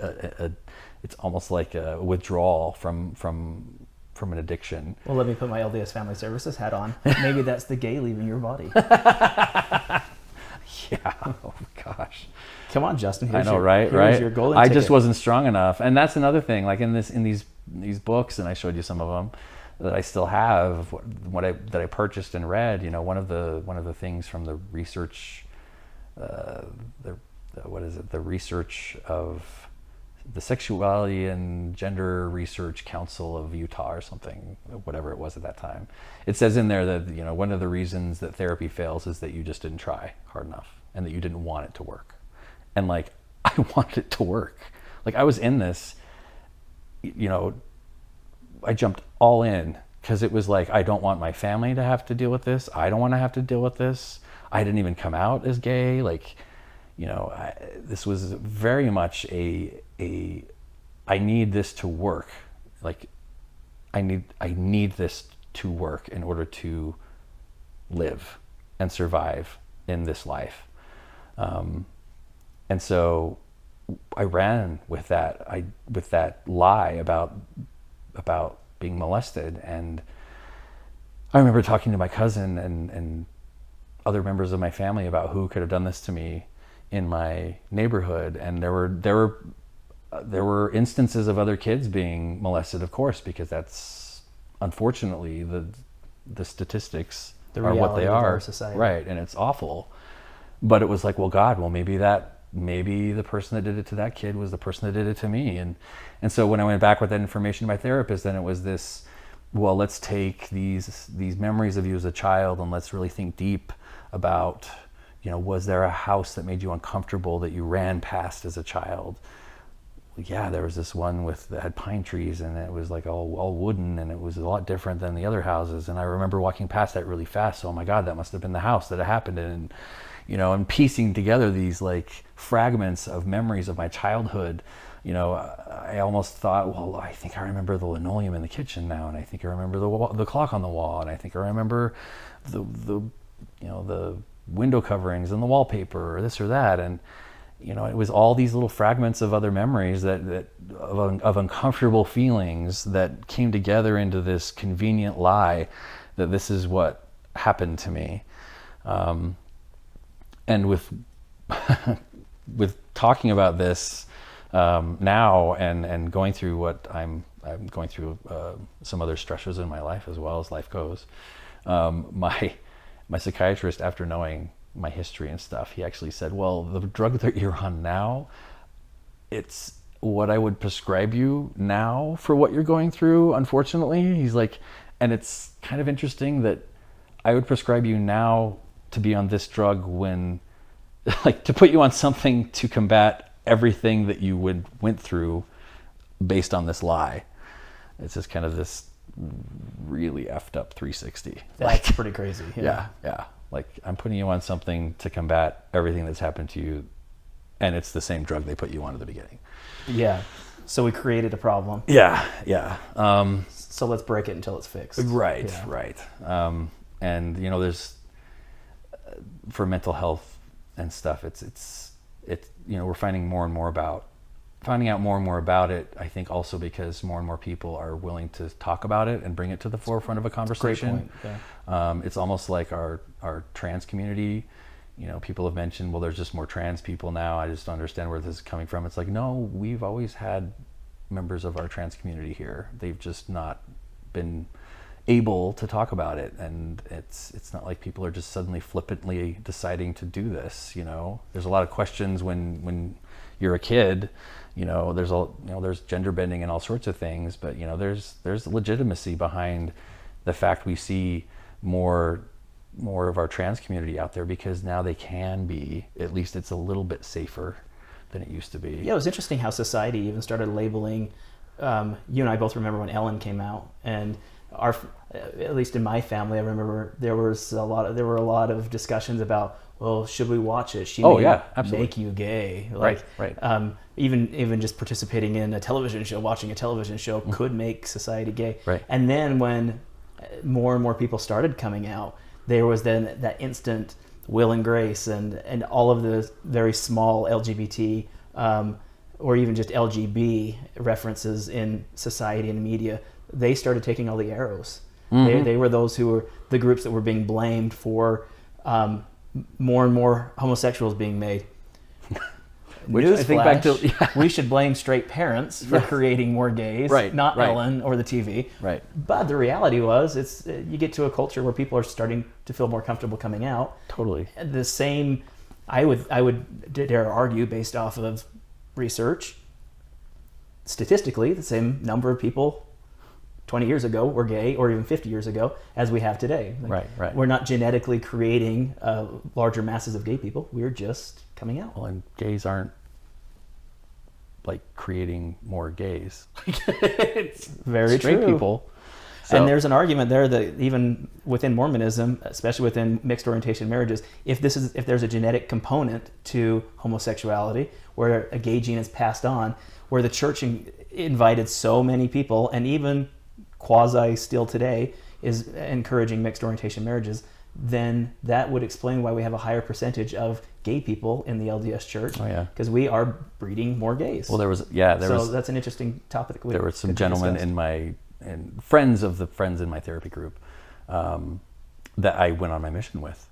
S2: a withdrawal from an addiction.
S1: Well, let me put my LDS Family Services hat on. Maybe that's the gay leaving your body.
S2: Yeah. Oh gosh.
S1: Come on, Justin.
S2: I know, right?
S1: Your golden
S2: I
S1: ticket.
S2: just wasn't strong enough, and that's another thing. Like in these books, and I showed you some of them that I still have. That I purchased and read. One of the things from the research, the research of the Sexuality and Gender Research Council of Utah or something, whatever it was at that time. It says in there that one of the reasons that therapy fails is that you just didn't try hard enough and that you didn't want it to work. And like, I wanted it to work. Like I was in this, I jumped all in because it was like, I don't want my family to have to deal with this. I don't want to have to deal with this. I didn't even come out as gay. Like, this was very much I need this to work. Like I need this to work in order to live and survive in this life. And so I ran with that lie about being molested. And I remember talking to my cousin and other members of my family about who could have done this to me in my neighborhood, and there were instances of other kids being molested, of course, because that's unfortunately the statistics are what they are,
S1: our society.
S2: Right? And it's awful. But it was like, well, God, maybe the person that did it to that kid was the person that did it to me, and so when I went back with that information to my therapist, then it was this, well, let's take these memories of you as a child and let's really think deep about, was there a house that made you uncomfortable that you ran past as a child? Yeah, there was this one that had pine trees, and it was like all wooden, and it was a lot different than the other houses. And I remember walking past that really fast. So, oh my God, that must have been the house that it happened in. And piecing together these like fragments of memories of my childhood. I almost thought, well, I think I remember the linoleum in the kitchen now, and I think I remember the clock on the wall, and I think I remember the window coverings and the wallpaper, or this or that, and it was all these little fragments of other memories of uncomfortable feelings that came together into this convenient lie that this is what happened to me. And with talking about this now and going through what I'm going through, some other stressors in my life as well as life goes. My psychiatrist, after knowing my history and stuff, he actually said, well, the drug that you're on now, it's what I would prescribe you now for what you're going through, unfortunately. He's like, and it's kind of interesting that I would prescribe you now to be on this drug when, like, to put you on something to combat everything that you went through based on this lie. It's just kind of this really effed up 360.
S1: That's pretty crazy.
S2: Yeah. Like, I'm putting you on something to combat everything that's happened to you, and it's the same drug they put you on at the beginning.
S1: Yeah. So we created a problem.
S2: Yeah.
S1: So let's break it until it's fixed.
S2: Right. And there's for mental health and stuff, it's we're finding out more and more about it. I think also because more and more people are willing to talk about it and bring it to the forefront of a conversation.
S1: Great point. Yeah.
S2: It's almost like our trans community. People have mentioned, well, there's just more trans people now. I just don't understand where this is coming from. It's like, no, we've always had members of our trans community here. They've just not been able to talk about it, and it's not like people are just suddenly flippantly deciding to do this. There's a lot of questions when you're a kid. There's gender bending and all sorts of things, but there's legitimacy behind the fact we see more of our trans community out there, because now they can be, at least it's a little bit safer than it used to be.
S1: Yeah, it was interesting how society even started labeling. You and I both remember when Ellen came out, and at least in my family, I remember there were a lot of discussions about, well, should we watch it? She may make you gay.
S2: Right.
S1: Even just participating in a television show, watching a television show could make society gay.
S2: Right.
S1: And then when more and more people started coming out, there was then that instant will and grace and all of the very small LGBT or even just LGB references in society and media. They started taking all the arrows. Mm-hmm. They were those who were the groups that were being blamed for more and more homosexuals being made.
S2: Which I think back to,
S1: we should blame straight parents for creating more gays, not Ellen or the TV.
S2: Right.
S1: But the reality was, you get to a culture where people are starting to feel more comfortable coming out.
S2: Totally.
S1: The same, I would dare argue, based off of research, statistically, the same number of people 20 years ago were gay, or even 50 years ago, as we have today.
S2: Right.
S1: We're not genetically creating larger masses of gay people. We're just coming out.
S2: Well, and gays aren't like creating more gays.
S1: It's very
S2: straight
S1: true.
S2: People. So,
S1: and there's an argument there that even within Mormonism, especially within mixed orientation marriages, if there's a genetic component to homosexuality where a gay gene is passed on, where the church invited so many people, and even quasi still today is encouraging mixed orientation marriages, then that would explain why we have a higher percentage of gay people in the LDS church.
S2: Oh yeah,
S1: because we are breeding more gays.
S2: Well,
S1: so that's an interesting topic.
S2: There were some gentlemen and friends in my therapy group that I went on my mission with.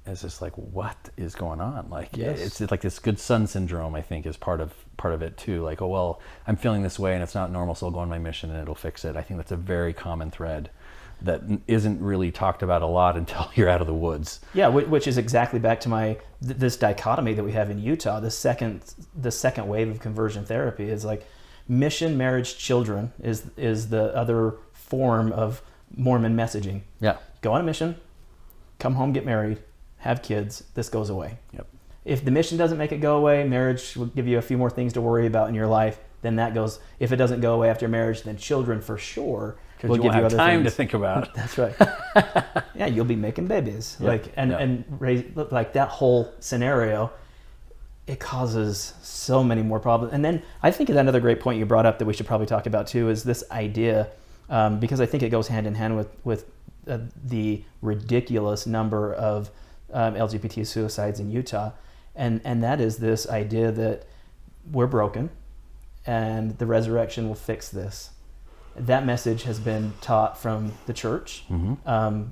S2: It's just like, what is going on? Like, it's like this good son syndrome, I think, is part of it too. Like, oh, well, I'm feeling this way and it's not normal, so I'll go on my mission and it'll fix it. I think that's a very common thread that isn't really talked about a lot until you're out of the woods. Yeah,
S1: which is exactly back to this dichotomy that we have in Utah. The second wave of conversion therapy is like mission, marriage, children is the other form of Mormon messaging.
S2: Yeah,
S1: go on a mission, come home, get married, have kids, this goes away.
S2: Yep.
S1: If the mission doesn't make it go away, marriage will give you a few more things to worry about in your life, then that goes. If it doesn't go away after marriage, then children for sure will give you other
S2: time
S1: things
S2: to think about.
S1: That's right. Yeah, you'll be making babies.
S2: Yep.
S1: And raise, like that whole scenario, it causes so many more problems. And then I think another great point you brought up that we should probably talk about too is this idea, because I think it goes hand in hand with the ridiculous number of LGBT suicides in Utah. and that is this idea that we're broken and the resurrection will fix this. That message has been taught from the church.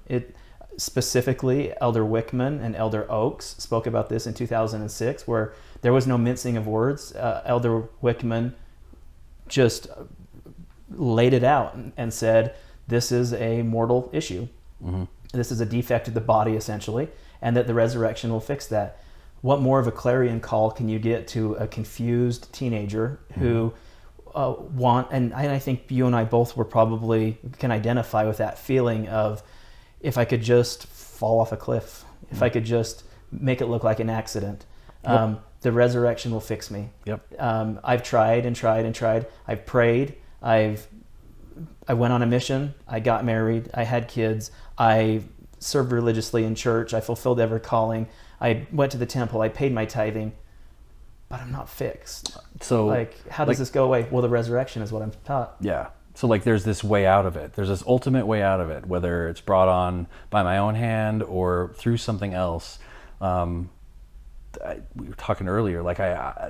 S1: It specifically, Elder Wickman and Elder Oakes spoke about this in 2006, where there was no mincing of words. Elder Wickman just laid it out and said, this is a mortal issue. This is a defect of the body, essentially, and that the resurrection will fix that. What more of a clarion call can you get to a confused teenager who and I think you and I both can identify with that feeling of, if I could just fall off a cliff, if I could just make it look like an accident, the resurrection will fix me. I've tried and tried and tried. I've prayed. I went on a mission. I got married. I had kids. I served religiously in church. I fulfilled every calling. I went to the temple. I paid my tithing. But I'm not fixed. So, how does this go away? Well, the resurrection is what I'm taught.
S2: Yeah. So, there's this way out of it. There's this ultimate way out of it, whether it's brought on by my own hand or through something else. We were talking earlier.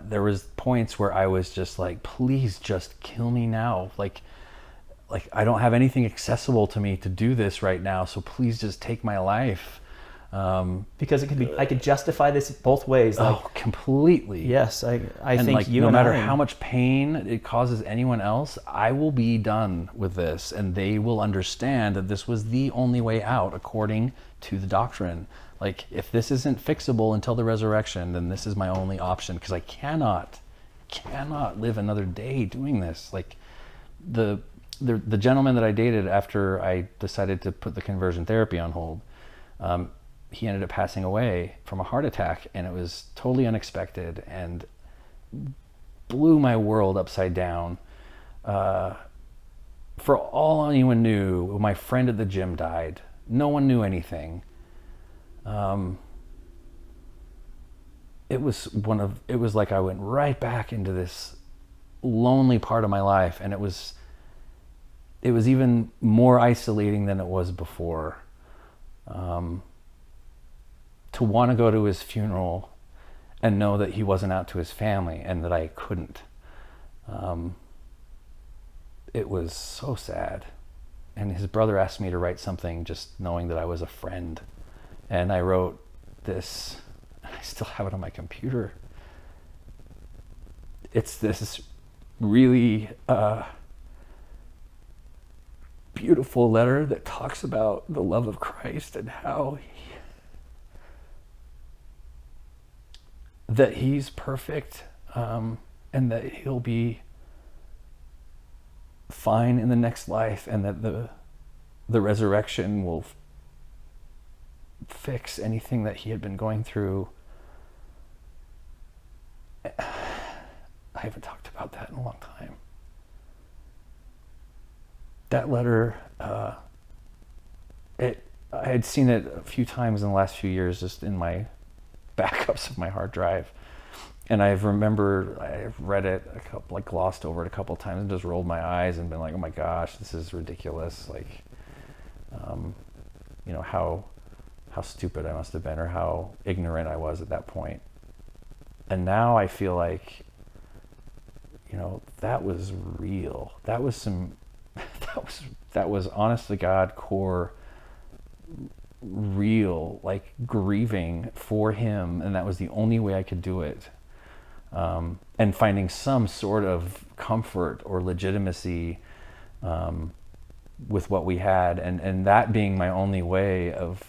S2: There was points where I was just like, please, just kill me now. I don't have anything accessible to me to do this right now. So please, just take my life.
S1: Because it could be, I could justify this both ways.
S2: Completely.
S1: Yes, I think you
S2: no
S1: and
S2: matter
S1: I,
S2: how much pain it causes anyone else, I will be done with this, and they will understand that this was the only way out according to the doctrine. If this isn't fixable until the resurrection, then this is my only option, because I cannot live another day doing this. The gentleman that I dated after I decided to put the conversion therapy on hold, he ended up passing away from a heart attack, and it was totally unexpected and blew my world upside down. For all anyone knew, my friend at the gym died. No one knew anything. It was like I went right back into this lonely part of my life, and it was even more isolating than it was before. To want to go to his funeral and know that he wasn't out to his family and that I couldn't. It was so sad. And his brother asked me to write something, just knowing that I was a friend. And I wrote this. I still have it on my computer. It's this really beautiful letter that talks about the love of Christ and how that he's perfect, and that he'll be fine in the next life, and that the resurrection will fix anything that he had been going through. I haven't talked about that in a long time. That letter, I had seen it a few times in the last few years, just in my backups of my hard drive, and I've read it glossed over it a couple of times and just rolled my eyes and been like, oh my gosh, this is ridiculous. How stupid I must have been, or how ignorant I was at that point. And now I feel like, that was real. That was that was honest to God core real, grieving for him, and that was the only way I could do it, and finding some sort of comfort or legitimacy with what we had, and that being my only way of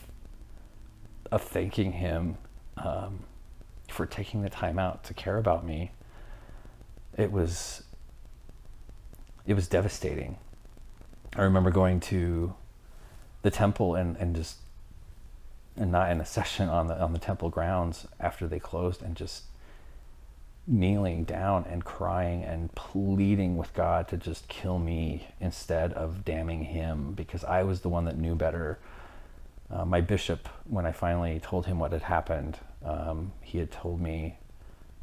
S2: thanking him for taking the time out to care about me. It was devastating. I remember going to the temple and not in a session on the temple grounds after they closed, and just kneeling down and crying and pleading with God to just kill me instead of damning him, because I was the one that knew better. My bishop, when I finally told him what had happened, he had told me,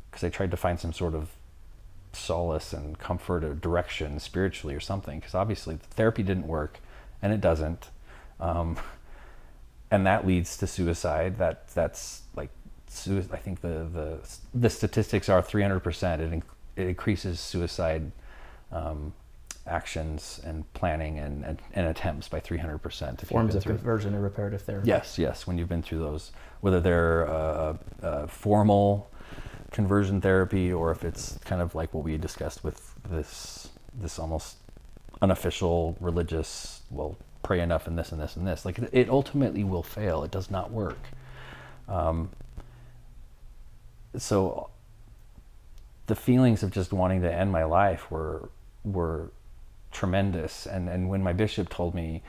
S2: because I tried to find some sort of solace and comfort or direction spiritually or something, because obviously the therapy didn't work, and it doesn't. And that leads to suicide. That's I think the statistics are 300%. It increases suicide actions and planning and attempts by 300%.
S1: Forms of conversion or reparative therapy.
S2: Yes, when you've been through those, whether they're formal conversion therapy or if it's kind of like what we discussed with this almost unofficial religious, well, pray enough and this and this and this. Like, it ultimately will fail. It does not work. So the feelings of just wanting to end my life were tremendous. And when my bishop told me,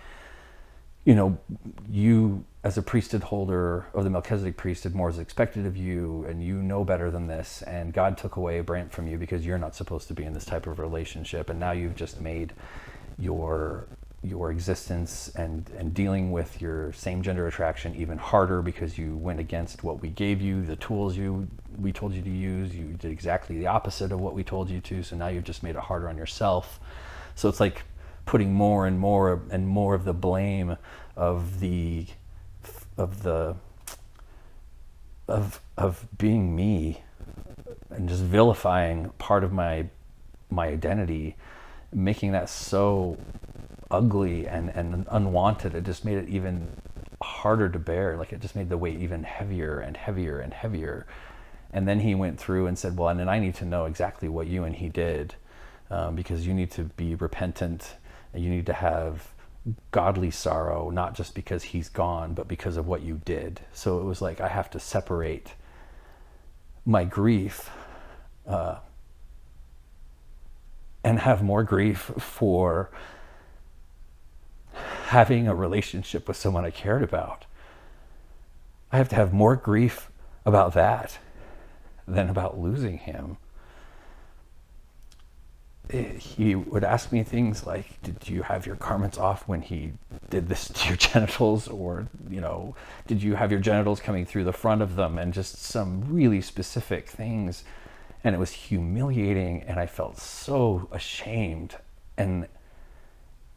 S2: you as a priesthood holder of the Melchizedek priesthood, more is expected of you, and you know better than this, and God took away Brant from you because you're not supposed to be in this type of relationship, and now you've just made your existence and dealing with your same gender attraction even harder because you went against what we gave you, the tools we told you to use. You did exactly the opposite of what we told you to, so now you've just made it harder on yourself. So it's like putting more and more and more of the blame of being me and just vilifying part of my identity, making that so ugly and unwanted. It just made it even harder to bear. Like, it just made the weight even heavier and heavier and heavier. And then he went through and said, well, and then I need to know exactly what you and he did, because you need to be repentant and you need to have godly sorrow, not just because he's gone, but because of what you did. So it was like I have to separate my grief and have more grief for having a relationship with someone I cared about. I have to have more grief about that than about losing him. He would ask me things like, did you have your garments off when he did this to your genitals? Or, did you have your genitals coming through the front of them? And just some really specific things. And it was humiliating, and I felt so ashamed. And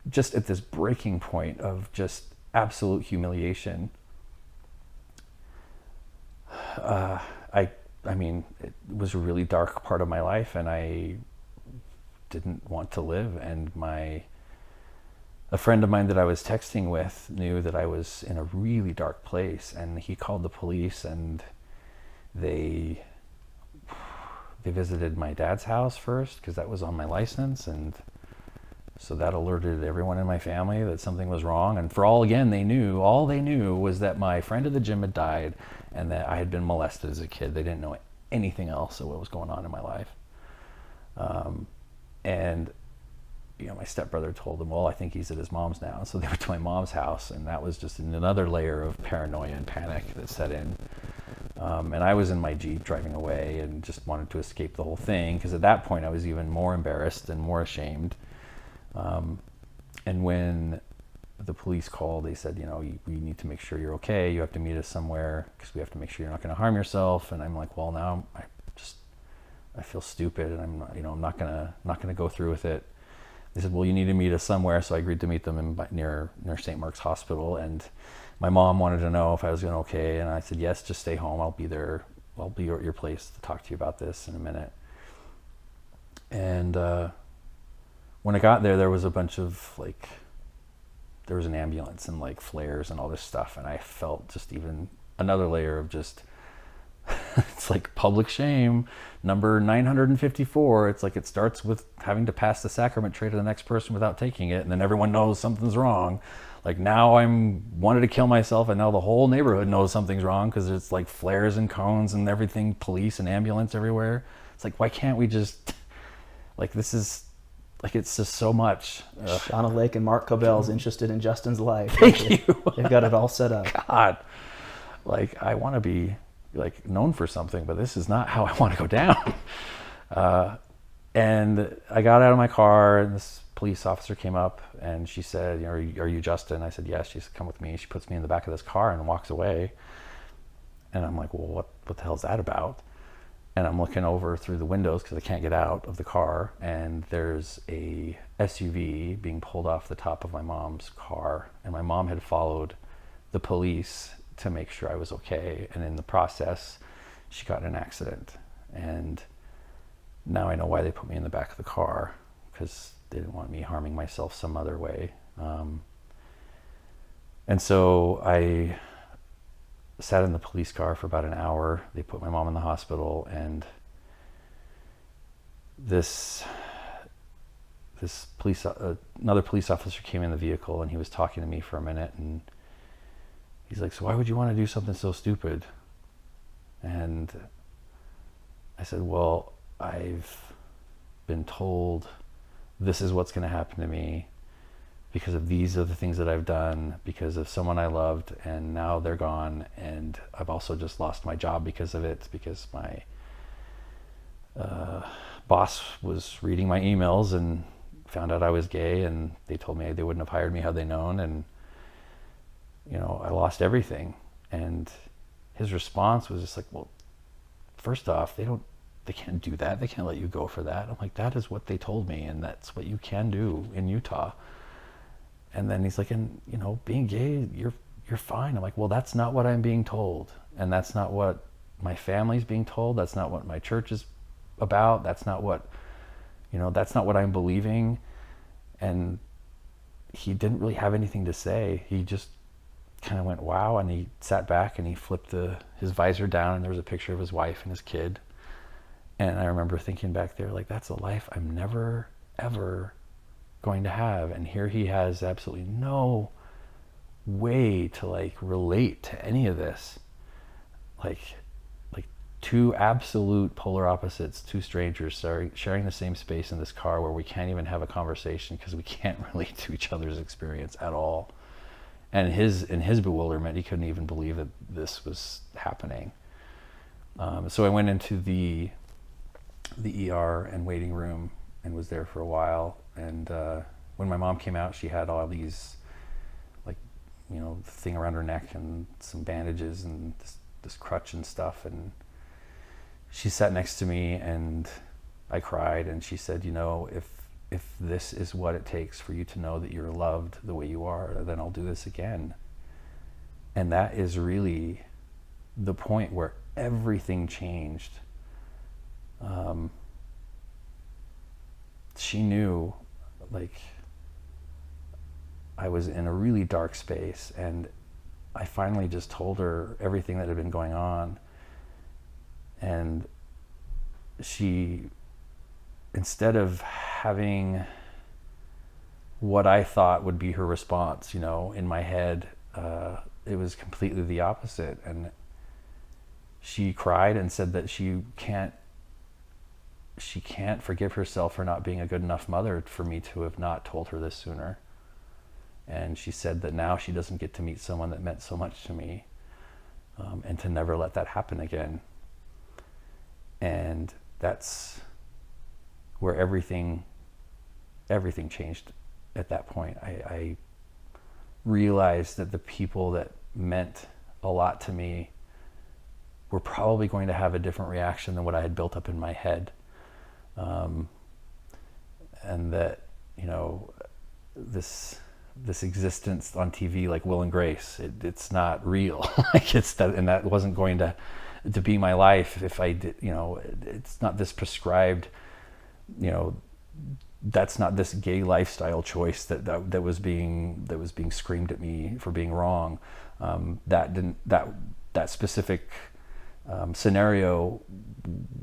S2: just at this breaking point of just absolute humiliation, I mean, it was a really dark part of my life, and I didn't want to live. And a friend of mine that I was texting with knew that I was in a really dark place, and he called the police, and they visited my dad's house first because that was on my license, and so that alerted everyone in my family that something was wrong. And for all they knew was that my friend at the gym had died and that I had been molested as a kid. They didn't know anything else of what was going on in my life. And my stepbrother told them, well, I think he's at his mom's now. So they went to my mom's house, and that was just another layer of paranoia and panic that set in. And I was in my Jeep driving away and just wanted to escape the whole thing, because at that point I was even more embarrassed and more ashamed. And when the police called, they said, we need to make sure you're okay. You have to meet us somewhere because we have to make sure you're not going to harm yourself. And I'm like, well, now I feel stupid, and I'm not gonna go through with it. They said, well, you need to meet us somewhere. So I agreed to meet them near St. Mark's Hospital. And my mom wanted to know if I was doing okay, and I said, yes, just stay home. I'll be there. I'll be at your place to talk to you about this in a minute. And when I got there, there was a bunch of there was an ambulance and flares and all this stuff, and I felt just even another layer of just it's like public shame number 954. It's like it starts with having to pass the sacrament tray to the next person without taking it, and then everyone knows something's wrong. Like, now I'm wanted to kill myself, and now the whole neighborhood knows something's wrong because it's flares and cones and everything, police and ambulance everywhere. It's like, why can't we just this is it's just so much.
S1: Shauna Lake and Mark Cobell's interested in Justin's life.
S2: Thank you.
S1: They've got it all set up.
S2: God, I want to be known for something, but this is not how I want to go down. And I got out of my car, and this police officer came up, and she said, are you Justin? I said, yes. She said, come with me. She puts me in the back of this car and walks away. And I'm like, well, what the hell is that about? And I'm looking over through the windows because I can't get out of the car, and there's a SUV being pulled off the top of my mom's car, and my mom had followed the police to make sure I was okay, and in the process she got in an accident. And now I know why they put me in the back of the car, because they didn't want me harming myself some other way. And so I sat in the police car for about an hour. They put my mom in the hospital, and another police officer came in the vehicle, and he was talking to me for a minute, and he's like, "So why would you want to do something so stupid?" And I said, "Well, I've been told this is what's going to happen to me because of these are the things that I've done, because of someone I loved, and now they're gone, and I've also just lost my job because of it, because my boss was reading my emails and found out I was gay, and they told me they wouldn't have hired me had they known, and I lost everything." And his response was just like, "Well, first off, they can't do that. They can't let you go for that." I'm like, "That is what they told me, and that's what you can do in Utah." And then he's like, "And being gay, you're fine." I'm like, "Well, that's not what I'm being told, and that's not what my family's being told. That's not what my church is about. That's not what I'm believing." And he didn't really have anything to say. He just kind of went, "Wow," and he sat back and he flipped his visor down, and there was a picture of his wife and his kid. And I remember thinking back there, like, that's a life I'm never, ever going to have. And here he has absolutely no way to relate to any of this. Like two absolute polar opposites, two strangers sharing the same space in this car where we can't even have a conversation because we can't relate to each other's experience at all. And in his bewilderment, he couldn't even believe that this was happening. So I went into the ER and waiting room and was there for a while. And when my mom came out, she had all these, the thing around her neck and some bandages and this crutch and stuff. And she sat next to me, and I cried, and she said, if this is what it takes for you to know that you're loved the way you are, then I'll do this again. And that is really the point where everything changed. She knew, I was in a really dark space, and I finally just told her everything that had been going on. And she, instead of having what I thought would be her response, in my head, it was completely the opposite. And she cried and said that she can't forgive herself for not being a good enough mother for me to have not told her this sooner. And she said that now she doesn't get to meet someone that meant so much to me, and to never let that happen again. And that's where everything changed at that point. I realized that the people that meant a lot to me were probably going to have a different reaction than what I had built up in my head. And that, this existence on TV, like Will and Grace, it's not real. And that wasn't going to be my life if I did. It's not this prescribed. That's not this gay lifestyle choice that was being screamed at me for being wrong. That specific scenario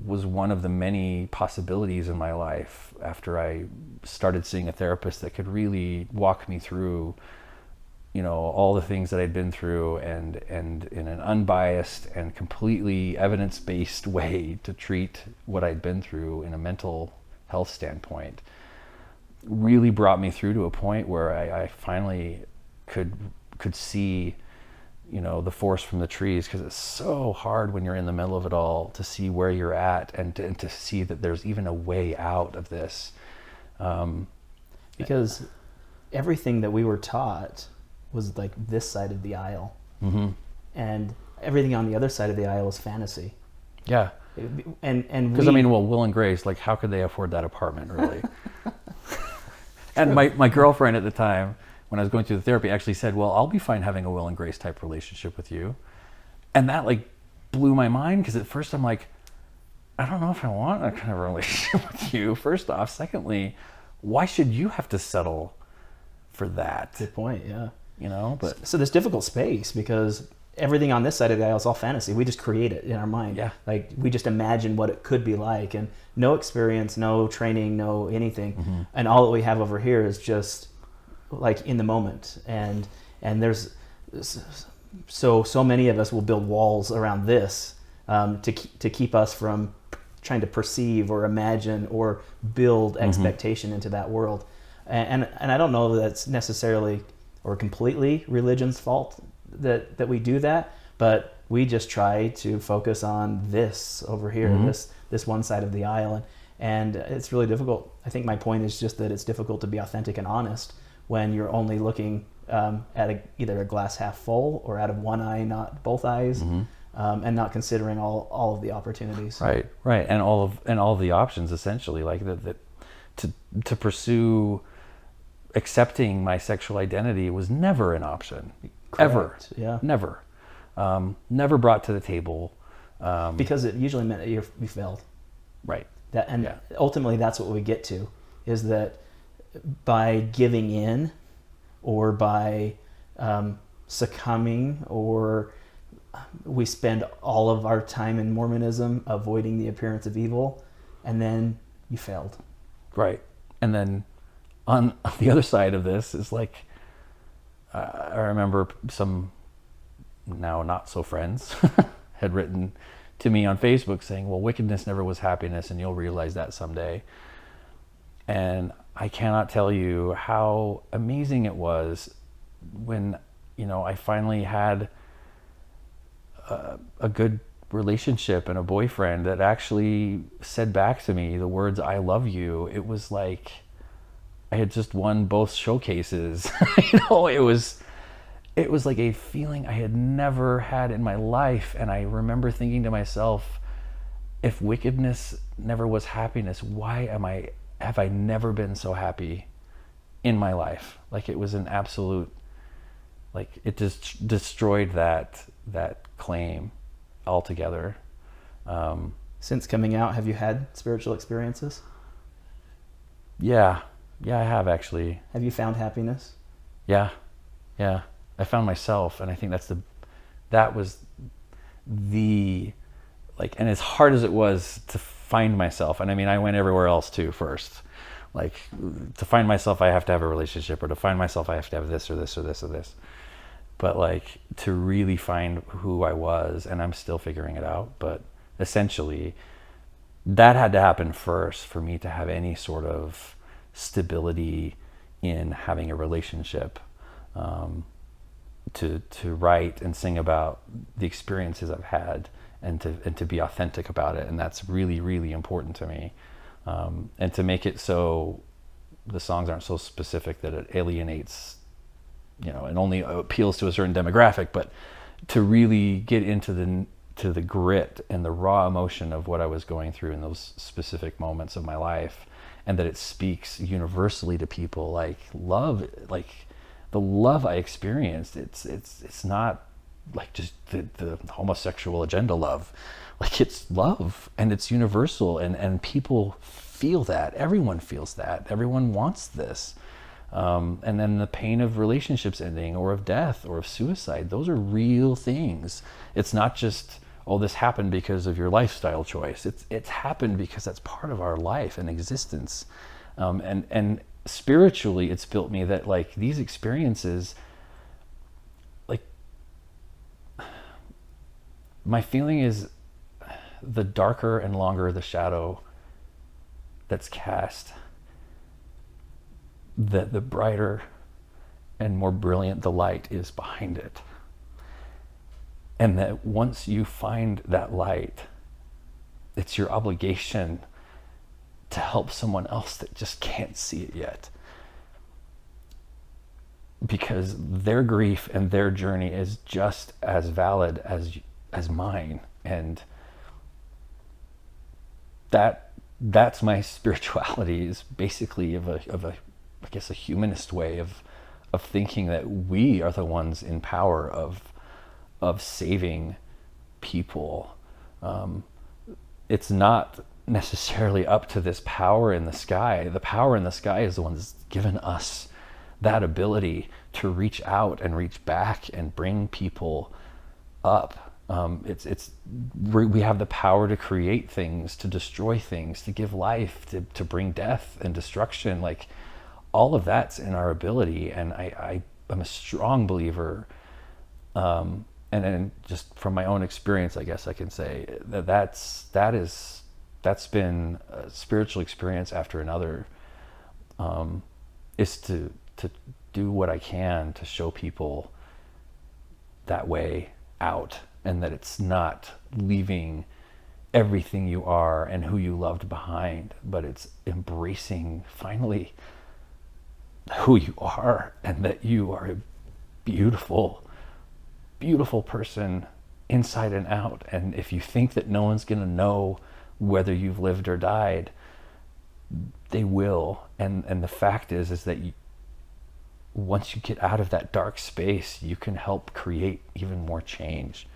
S2: was one of the many possibilities in my life after I started seeing a therapist that could really walk me through, all the things that I'd been through, and in an unbiased and completely evidence-based way to treat what I'd been through in a mental health standpoint. Really brought me through to a point where I finally could see, the forest from the trees, because it's so hard when you're in the middle of it all to see where you're at and to see that there's even a way out of this.
S1: Because everything that we were taught was like this side of the aisle.
S2: Mm-hmm.
S1: And everything on the other side of the aisle is fantasy.
S2: Yeah.
S1: And
S2: because Will and Grace, how could they afford that apartment, really? And my girlfriend at the time, when I was going through the therapy, actually said, "Well, I'll be fine having a Will and Grace type relationship with you." And that blew my mind, because at first I'm like, I don't know if I want a kind of relationship with you, first off. Secondly, why should you have to settle for that?
S1: Good point, yeah.
S2: You know, but
S1: so this difficult space, because everything on this side of the aisle is all fantasy. We just create it in our mind.
S2: Yeah.
S1: Like we just imagine what it could be like, and no experience, no training, no anything. And all that we have over here is just like in the moment. And there's so many of us will build walls around this to keep us from trying to perceive or imagine or build expectation into that world. And I don't know that that's necessarily or completely religion's fault that we do that, but we just try to focus on this over here, this one side of the aisle, and it's really difficult. I think my point is just that it's difficult to be authentic and honest when you're only looking at either a glass half full or out of one eye, not both eyes, and not considering all of the opportunities.
S2: Right, and all of the options, essentially, like that to pursue accepting my sexual identity was never an option.
S1: Correct.
S2: Ever.
S1: Yeah.
S2: Never. Never brought to the table.
S1: Because it usually meant that you failed.
S2: Right.
S1: Ultimately that's what we get to, is that by giving in or by succumbing, or we spend all of our time in Mormonism avoiding the appearance of evil, and then you failed.
S2: Right. And then on the other side of this is like, I remember some now not so friends had written to me on Facebook saying, well, wickedness never was happiness, and you'll realize that someday. And I cannot tell you how amazing it was when, I finally had a good relationship and a boyfriend that actually said back to me the words, I love you. It was like I had just won both showcases. It was like a feeling I had never had in my life. And I remember thinking to myself, if wickedness never was happiness, why have I never been so happy in my life? Like, it was an absolute, like, it just destroyed that claim altogether.
S1: Since coming out, have you had spiritual experiences?
S2: Yeah, I have, actually.
S1: Have you found happiness?
S2: Yeah. I found myself, and I think that was the, like, and as hard as it was to find myself, and I mean, I went everywhere else too first. Like, to find myself, I have to have a relationship, or to find myself, I have to have this or this or this or this. But like, to really find who I was, and I'm still figuring it out, but essentially that had to happen first for me to have any sort of stability in having a relationship, to write and sing about the experiences I've had, and to be authentic about it. And that's really, really important to me. And to make it so the songs aren't so specific that it alienates, and only appeals to a certain demographic, but to really get into the grit and the raw emotion of what I was going through in those specific moments of my life, and that it speaks universally to people. Like, love, like the love I experienced, it's not like just the homosexual agenda love. Like, it's love, and it's universal, and people feel that. Everyone feels that. Everyone wants this. And then the pain of relationships ending, or of death, or of suicide, those are real things. It's not just, oh, this happened because of your lifestyle choice. It's happened because that's part of our life and existence. And spiritually, it's built me that, like, these experiences, like, my feeling is, the darker and longer the shadow that's cast, that the brighter and more brilliant the light is behind it. And that once you find that light, it's your obligation to help someone else that just can't see it yet. Because their grief and their journey is just as valid as mine. And that's my spirituality, is basically of a I guess a humanist way of thinking that we are the ones in power of saving people. It's not necessarily up to this power in the sky. The power in the sky is the one that's given us that ability to reach out and reach back and bring people up. We have the power to create things, to destroy things, to give life, to bring death and destruction. Like, all of that's in our ability. And I'm a strong believer, and just from my own experience, I guess I can say that's been a spiritual experience after another, is to do what I can to show people that way out, and that it's not leaving everything you are and who you loved behind, but it's embracing finally who you are, and that you are a beautiful, beautiful person inside and out. And if you think that no one's going to know whether you've lived or died, they will. And the fact is that once you get out of that dark space, you can help create even more change.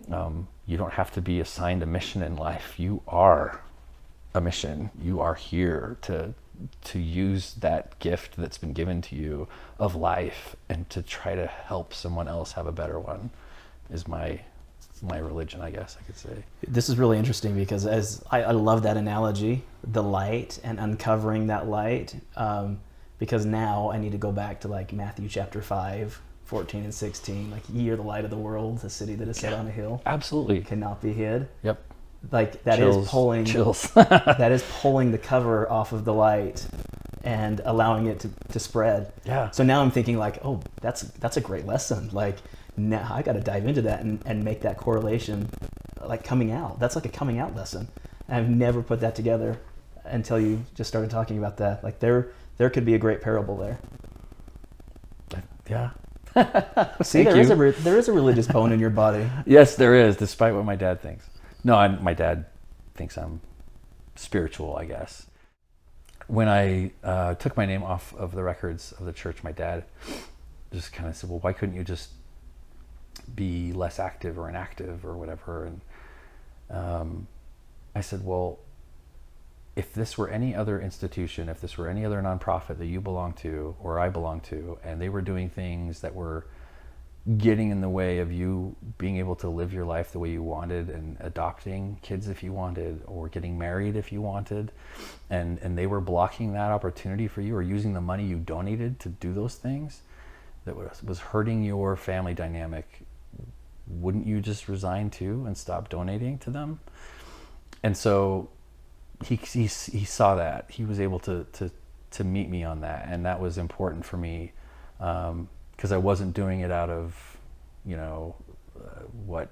S2: You don't have to be assigned a mission in life. You are a mission. You are here to use that gift that's been given to you of life, and to try to help someone else have a better one, is my religion, I guess I could say.
S1: This is really interesting, because as I love that analogy, the light and uncovering that light, because now I need to go back to like Matthew chapter 5, 14 and 16, like, ye are the light of the world, the city that is set on a hill.
S2: Absolutely.
S1: Cannot be hid.
S2: Yep.
S1: Like, that
S2: Chills.
S1: is pulling
S2: Chills.
S1: that is pulling the cover off of the light and allowing it to spread.
S2: Yeah.
S1: So now I'm thinking like, oh, that's a great lesson. Like, now I got to dive into that and make that correlation, like, coming out. That's like a coming out lesson. And I've never put that together until you just started talking about that. Like, there could be a great parable there.
S2: Yeah.
S1: See, there is a religious bone in your body.
S2: Yes, there is, despite what my dad thinks. No, my dad thinks I'm spiritual, I guess. When I took my name off of the records of the church, my dad just kind of said, well, why couldn't you just be less active or inactive or whatever? And I said, well, if this were any other institution, if this were any other nonprofit that you belong to or I belong to, and they were doing things that were getting in the way of you being able to live your life the way you wanted, and adopting kids if you wanted, or getting married if you wanted, and they were blocking that opportunity for you, or using the money you donated to do those things that was hurting your family dynamic, wouldn't you just resign too and stop donating to them? And so he saw that. He was able to meet me on that, and that was important for me, because I wasn't doing it out of, what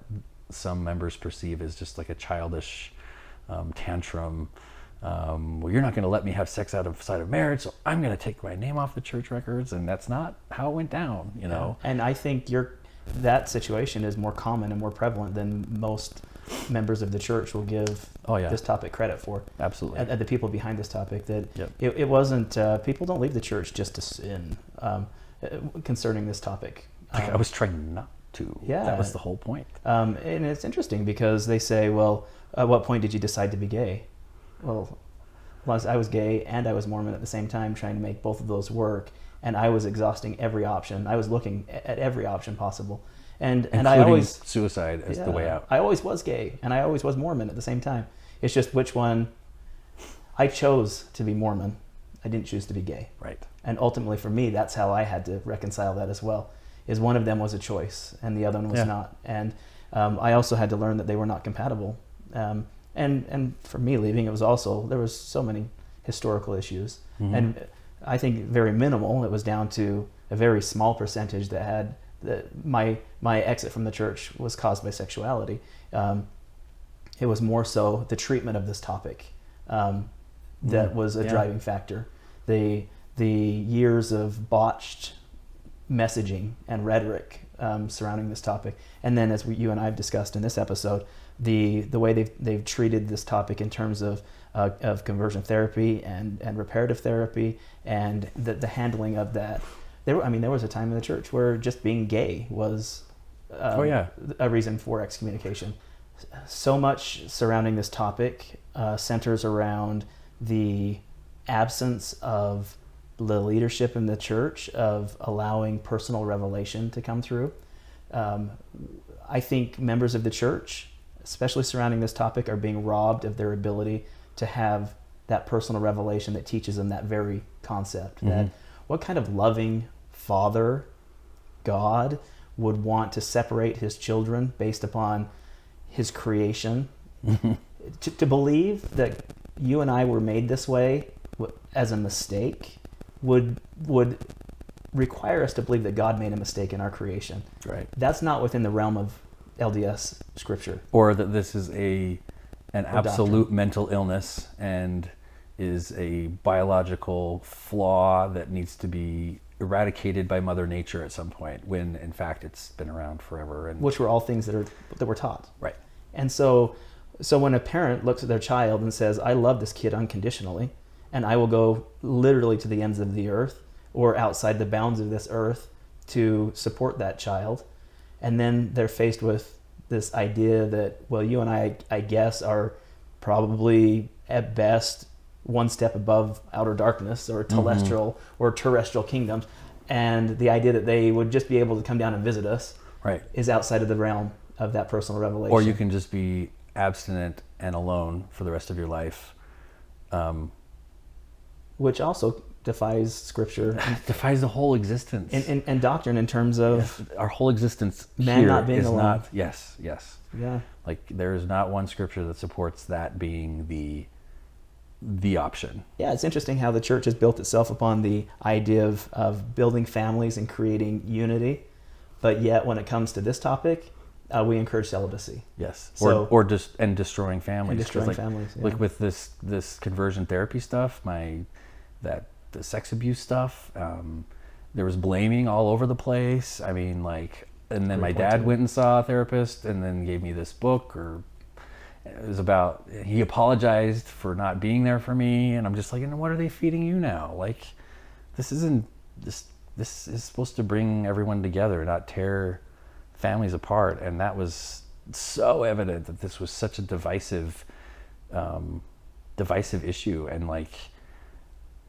S2: some members perceive as just like a childish tantrum. Well, you're not going to let me have sex outside of marriage, so I'm going to take my name off the church records, and that's not how it went down,
S1: Yeah. And I think that situation is more common and more prevalent than most members of the church will give this topic credit for.
S2: Absolutely.
S1: And the people behind this topic, that
S2: Yep.
S1: it wasn't, people don't leave the church just to sin concerning this topic.
S2: I was trying not to.
S1: Yeah.
S2: That was the whole point.
S1: And it's interesting because they say, well, at what point did you decide to be gay? Well, I was gay and I was Mormon at the same time, trying to make both of those work. And I was exhausting every option. I was looking at every option possible. And I always...
S2: suicide as the way out.
S1: I always was gay, and I always was Mormon at the same time. It's just which one... I chose to be Mormon. I didn't choose to be gay.
S2: Right.
S1: And ultimately for me, that's how I had to reconcile that as well, is one of them was a choice, and the other one was not. And I also had to learn that they were not compatible. And for me leaving, it was also... There was so many historical issues. Mm-hmm. And I think very minimal. It was down to a very small percentage that had... my exit from the church was caused by sexuality. It was more so the treatment of this topic that was a driving factor. The years of botched messaging and rhetoric surrounding this topic, and then as you and I have discussed in this episode, the way they've treated this topic in terms of conversion therapy and reparative therapy, and the handling of that. There was a time in the church where just being gay was
S2: Oh yeah.
S1: a reason for excommunication. So much surrounding this topic centers around the absence of the leadership in the church of allowing personal revelation to come through. I think members of the church, especially surrounding this topic, are being robbed of their ability to have that personal revelation that teaches them that very concept. That what kind of loving Father God would want to separate his children based upon his creation. To believe that you and I were made this way as a mistake would require us to believe that God made a mistake in our creation.
S2: Right.
S1: That's not within the realm of LDS scripture.
S2: Or that this is an absolute
S1: doctrine.
S2: mental illness and is a biological flaw that needs to be eradicated by Mother Nature at some point, when in fact it's been around forever. And
S1: Which were all things that were taught.
S2: right.
S1: And so when a parent looks at their child and says, I love this kid unconditionally, and I will go literally to the ends of the earth or outside the bounds of this earth to support that child, and then they're faced with this idea that, well, you and I guess, are probably at best one step above outer darkness or terrestrial kingdoms, and the idea that they would just be able to come down and visit us
S2: Right.
S1: is outside of the realm of that personal revelation.
S2: Or you can just be abstinent and alone for the rest of your life.
S1: Which also defies scripture
S2: Defies the whole existence.
S1: and doctrine in terms of
S2: Yes, our whole existence
S1: man
S2: here
S1: not being
S2: is
S1: alone.
S2: not. Yes.
S1: yeah.
S2: Like there is not one scripture that supports that being the option.
S1: Yeah, it's interesting how the church has built itself upon the idea of building families and creating unity, but yet when it comes to this topic, we encourage celibacy.
S2: Yes.
S1: So-
S2: or just destroying families.
S1: And destroying
S2: 'Cause, like,
S1: families, yeah.
S2: Like with this conversion therapy stuff, the sex abuse stuff, there was blaming all over the place. I mean, like, and then my dad went and saw a therapist and then gave me this book, or it was about, he apologized for not being there for me, and I'm just like, and what are they feeding you now? Like, this is supposed to bring everyone together, not tear families apart. And that was so evident that this was such a divisive issue. And like,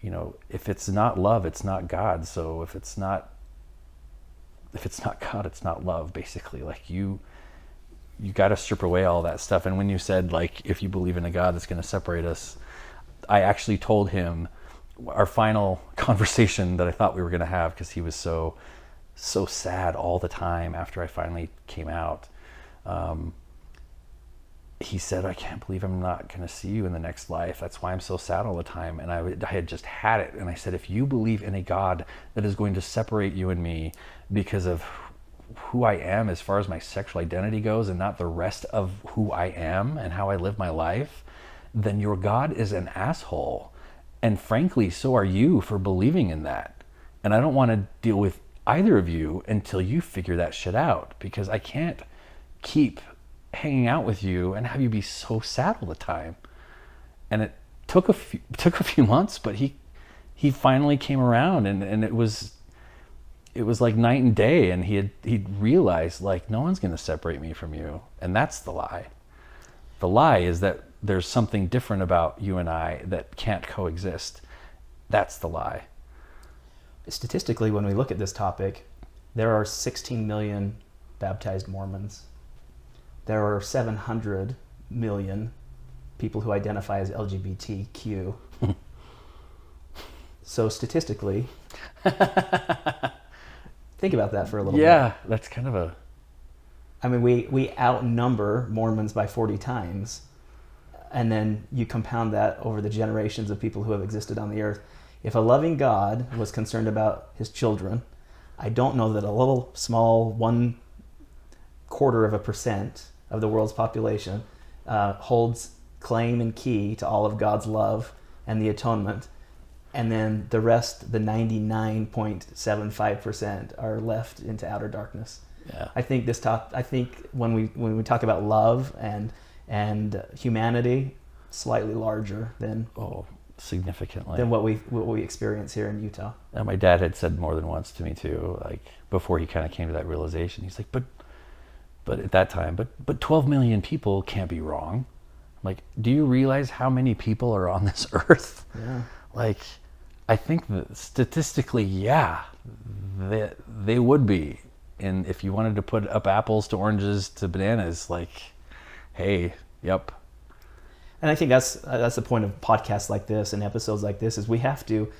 S2: you know, if it's not love, it's not God. So if it's not God, it's not love, basically. Like you got to strip away all that stuff. And when you said, like, if you believe in a God that's going to separate us, I actually told him our final conversation that I thought we were going to have, because he was so sad all the time after I finally came out. He said, I can't believe I'm not going to see you in the next life. That's why I'm so sad all the time. And I had just had it. And I said, if you believe in a God that is going to separate you and me because of who I am as far as my sexual identity goes, and not the rest of who I am and how I live my life, then your God is an asshole. And frankly, so are you for believing in that. And I don't want to deal with either of you until you figure that shit out, because I can't keep hanging out with you and have you be so sad all the time. And it took a few months, but he finally came around, and it was like night and day. And he'd realized, like, no one's going to separate me from you. And that's the lie. The lie is that there's something different about you and I that can't coexist. That's the lie.
S1: Statistically, when we look at this topic, there are 16 million baptized Mormons. There are 700 million people who identify as LGBTQ. So statistically, think about that for a little bit.
S2: Yeah, that's kind of a...
S1: I mean, we outnumber Mormons by 40 times. And then you compound that over the generations of people who have existed on the earth. If a loving God was concerned about his children, I don't know that a little small 0.25% of the world's population holds claim and key to all of God's love and the atonement. And then the rest, the 99.75%, are left into outer darkness.
S2: Yeah.
S1: I think when we talk about love and humanity, slightly larger than
S2: significantly
S1: than what we experience here in Utah.
S2: And my dad had said more than once to me too, like before he kind of came to that realization, he's like, but But at that time, but 12 million people can't be wrong. Like, do you realize how many people are on this earth?
S1: Yeah.
S2: Like, I think that statistically, yeah, they would be. And if you wanted to put up apples to oranges to bananas, like, hey, yep.
S1: And I think that's the point of podcasts like this and episodes like this is we have to,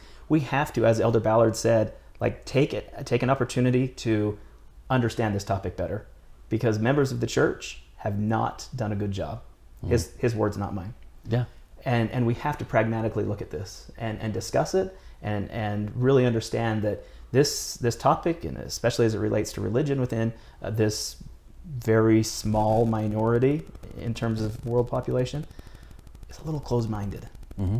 S1: as Elder Ballard said, like take an opportunity to understand this topic better, because members of the church have not done a good job. His words, not mine.
S2: Yeah.
S1: And we have to pragmatically look at this and discuss it and really understand that this topic, and especially as it relates to religion within this very small minority in terms of world population, is a little closed-minded.
S2: Mm-hmm.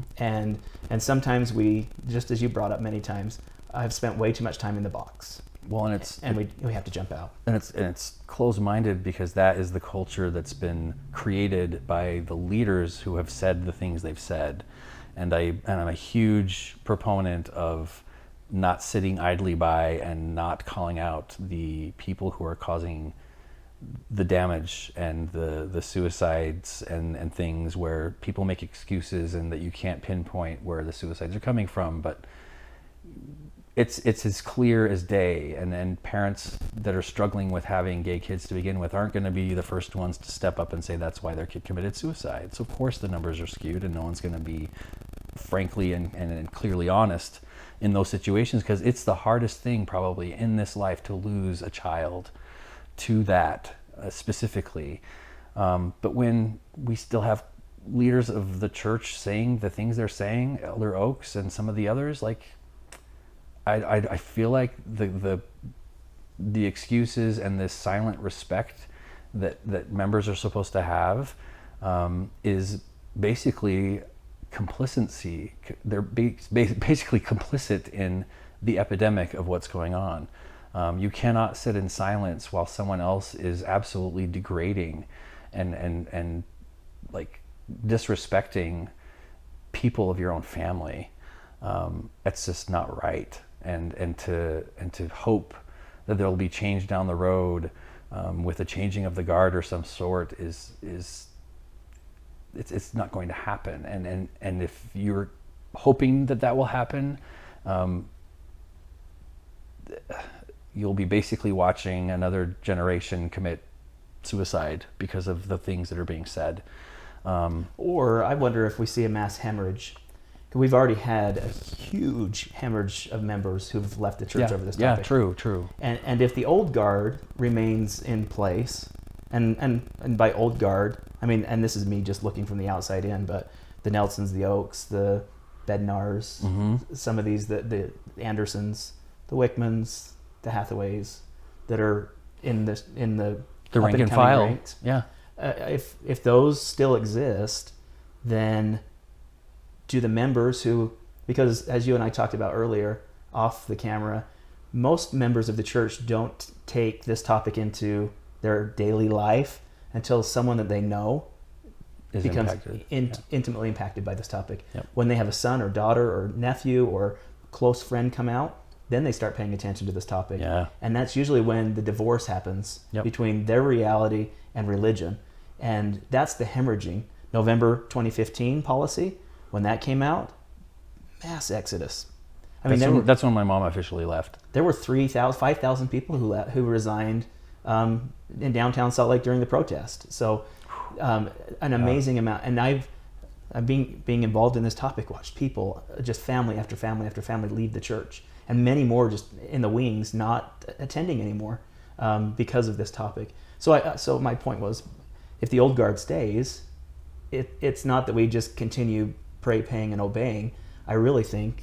S1: And sometimes we, just as you brought up many times, I've spent way too much time in the box.
S2: Well, and
S1: we have to jump out.
S2: And it's closed-minded because that is the culture that's been created by the leaders who have said the things they've said. And I'm a huge proponent of not sitting idly by and not calling out the people who are causing the damage and the suicides and things where people make excuses and that you can't pinpoint where the suicides are coming from. But it's as clear as day, and parents that are struggling with having gay kids to begin with aren't going to be the first ones to step up and say that's why their kid committed suicide. So of course the numbers are skewed, and no one's going to be frankly and clearly honest in those situations, because it's the hardest thing probably in this life to lose a child to that specifically. But when we still have leaders of the church saying the things they're saying, Elder Oaks and some of the others, like I feel like the excuses and this silent respect that members are supposed to have is basically complicity. They're basically complicit in the epidemic of what's going on. You cannot sit in silence while someone else is absolutely degrading and like disrespecting people of your own family. It's just not right. And to hope that there'll be change down the road with a changing of the guard or some sort is it's not going to happen. And if you're hoping that will happen, you'll be basically watching another generation commit suicide because of the things that are being said.
S1: Or I wonder if we see a mass hemorrhage. We've already had a huge hemorrhage of members who've left the church over this topic.
S2: Yeah, true.
S1: And if the old guard remains in place, and by old guard, I mean, and this is me just looking from the outside in, but the Nelsons, the Oaks, the Bednars, some of these, the Andersons, the Wickmans, the Hathaways, that are in the
S2: rank and file
S1: ranks.
S2: Yeah.
S1: If those still exist, then do the members who, because as you and I talked about earlier off the camera, most members of the church don't take this topic into their daily life until someone that they know becomes intimately impacted by this topic.
S2: Yep.
S1: When they have a son or daughter or nephew or close friend come out, then they start paying attention to this topic.
S2: Yeah.
S1: And that's usually when the divorce happens between their reality and religion. And that's the hemorrhaging. November 2015 policy, when that came out, mass exodus. I mean,
S2: that's when my mom officially left.
S1: There were 5,000 people who resigned in downtown Salt Lake during the protest. So an amazing amount. And I've being involved in this topic, watched people, just family after family after family leave the church, and many more just in the wings, not attending anymore because of this topic. So my point was, if the old guard stays, it's not that we just continue paying and obeying. I really think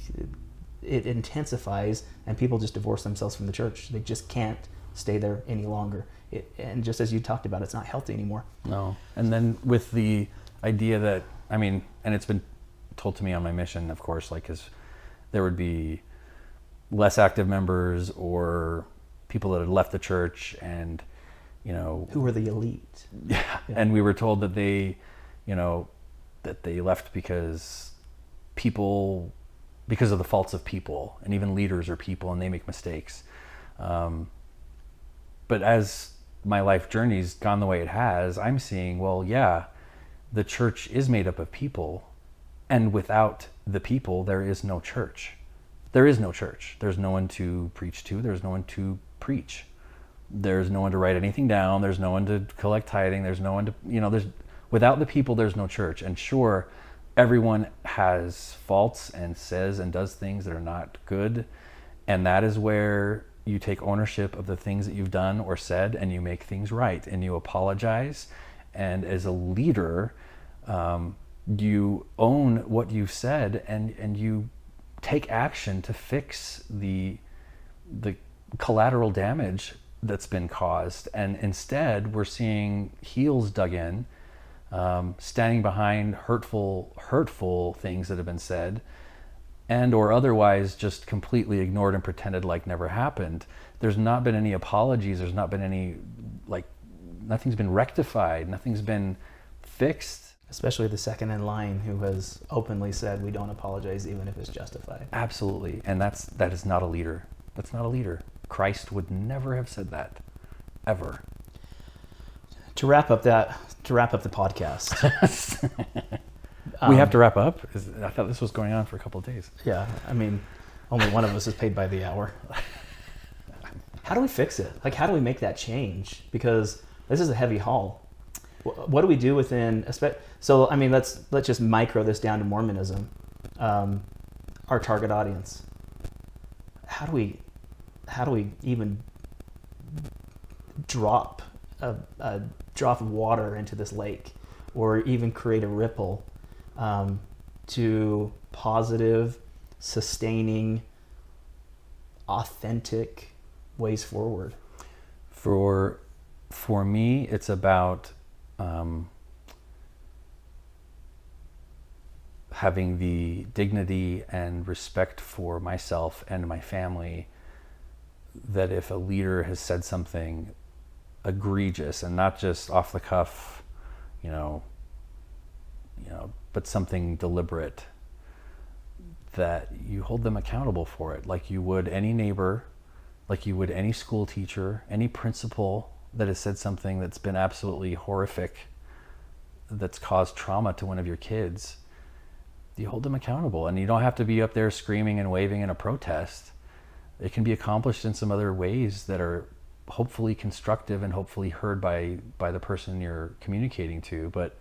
S1: it intensifies, and people just divorce themselves from the church. They just can't stay there any longer. And just as you talked about, it's not healthy anymore.
S2: No. And then with the idea that, I mean, and it's been told to me on my mission, of course, like, is there would be less active members or people that had left the church, and
S1: who were the elite.
S2: Yeah. And we were told that they left because of the faults of people, and even leaders are people and they make mistakes. But as my life journey's gone the way it has, I'm seeing, well, yeah, the church is made up of people, and without the people, there is no church. There is no church. There's no one to preach to. There's no one to preach. There's no one to write anything down. There's no one to collect tithing. There's no one to, without the people, there's no church. And sure, everyone has faults and says and does things that are not good. And that is where you take ownership of the things that you've done or said, and you make things right, and you apologize. And as a leader, you own what you've said, and you take action to fix the collateral damage that's been caused. And instead, we're seeing heels dug in, standing behind hurtful things that have been said, and or otherwise just completely ignored and pretended like never happened. There's not been any apologies. There's not been any, nothing's been rectified. Nothing's been fixed.
S1: Especially the second in line who has openly said we don't apologize even if it's justified.
S2: Absolutely. And that is not a leader. That's not a leader. Christ would never have said that, ever.
S1: To wrap up the podcast.
S2: We have to wrap up? I thought this was going on for a couple of days.
S1: Yeah, I mean, only one of us is paid by the hour. How do we fix it? How do we make that change? Because this is a heavy haul. What do we do within? So, I mean, let's just micro this down to Mormonism. Our target audience. How do we even drop a drop of water into this lake, or even create a ripple to positive, sustaining, authentic ways forward?
S2: For me, it's about having the dignity and respect for myself and my family, that if a leader has said something egregious and not just off the cuff, but something deliberate, that you hold them accountable for it, like you would any neighbor, like you would any school teacher, any principal that has said something that's been absolutely horrific, that's caused trauma to one of your kids. You hold them accountable, and you don't have to be up there screaming and waving in a protest. It can be accomplished in some other ways that are hopefully constructive and hopefully heard by the person you're communicating to. But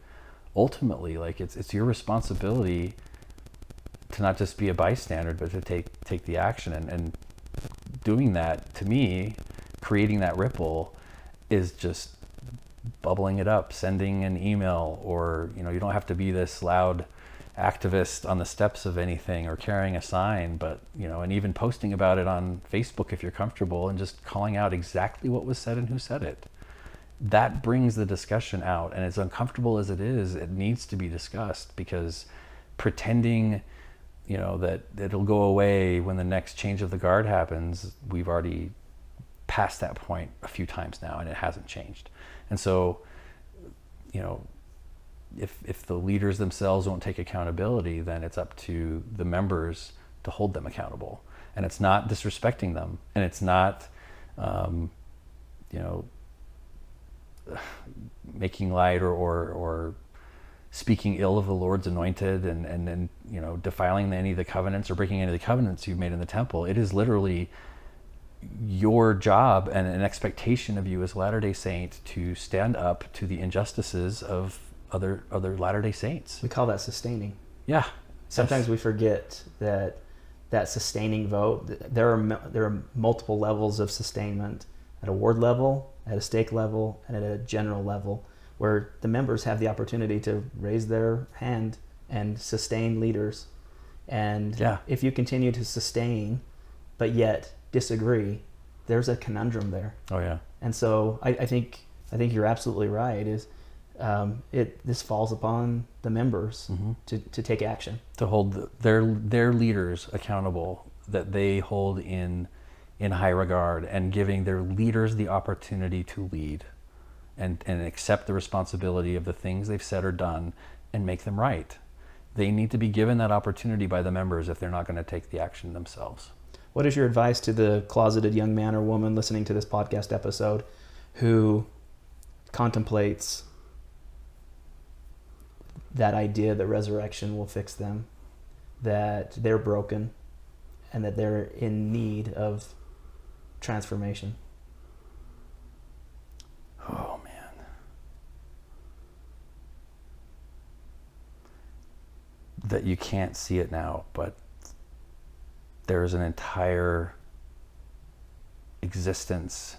S2: ultimately, it's your responsibility to not just be a bystander, but to take the action. And doing that, to me, creating that ripple is just bubbling it up, sending an email, or you don't have to be this loud activist on the steps of anything or carrying a sign, but and even posting about it on Facebook if you're comfortable, and just calling out exactly what was said and who said it. That brings the discussion out, and as uncomfortable as it is, it needs to be discussed, because pretending that it'll go away when the next change of the guard happens, we've already passed that point a few times now, and it hasn't changed. And so if the leaders themselves won't take accountability, then it's up to the members to hold them accountable. And it's not disrespecting them, and it's not making light or speaking ill of the Lord's anointed, and defiling any of the covenants or breaking any of the covenants you've made in the temple. It is literally your job and an expectation of you as Latter-day Saint to stand up to the injustices of other Latter-day Saints.
S1: We call that sustaining.
S2: Yeah.
S1: Sometimes we forget that sustaining vote, there are multiple levels of sustainment, at a ward level, at a stake level, and at a general level, where the members have the opportunity to raise their hand and sustain leaders. And if you continue to sustain, but yet disagree, there's a conundrum there.
S2: Oh yeah.
S1: And so I think you're absolutely right. This falls upon the members to take action,
S2: to hold their leaders accountable, that they hold in high regard, and giving their leaders the opportunity to lead and accept the responsibility of the things they've said or done and make them right. They need to be given that opportunity by the members if they're not going to take the action themselves.
S1: What is your advice to the closeted young man or woman listening to this podcast episode who contemplates that idea that resurrection will fix them, that they're broken, and that they're in need of transformation.
S2: Oh, man. That you can't see it now, but there's an entire existence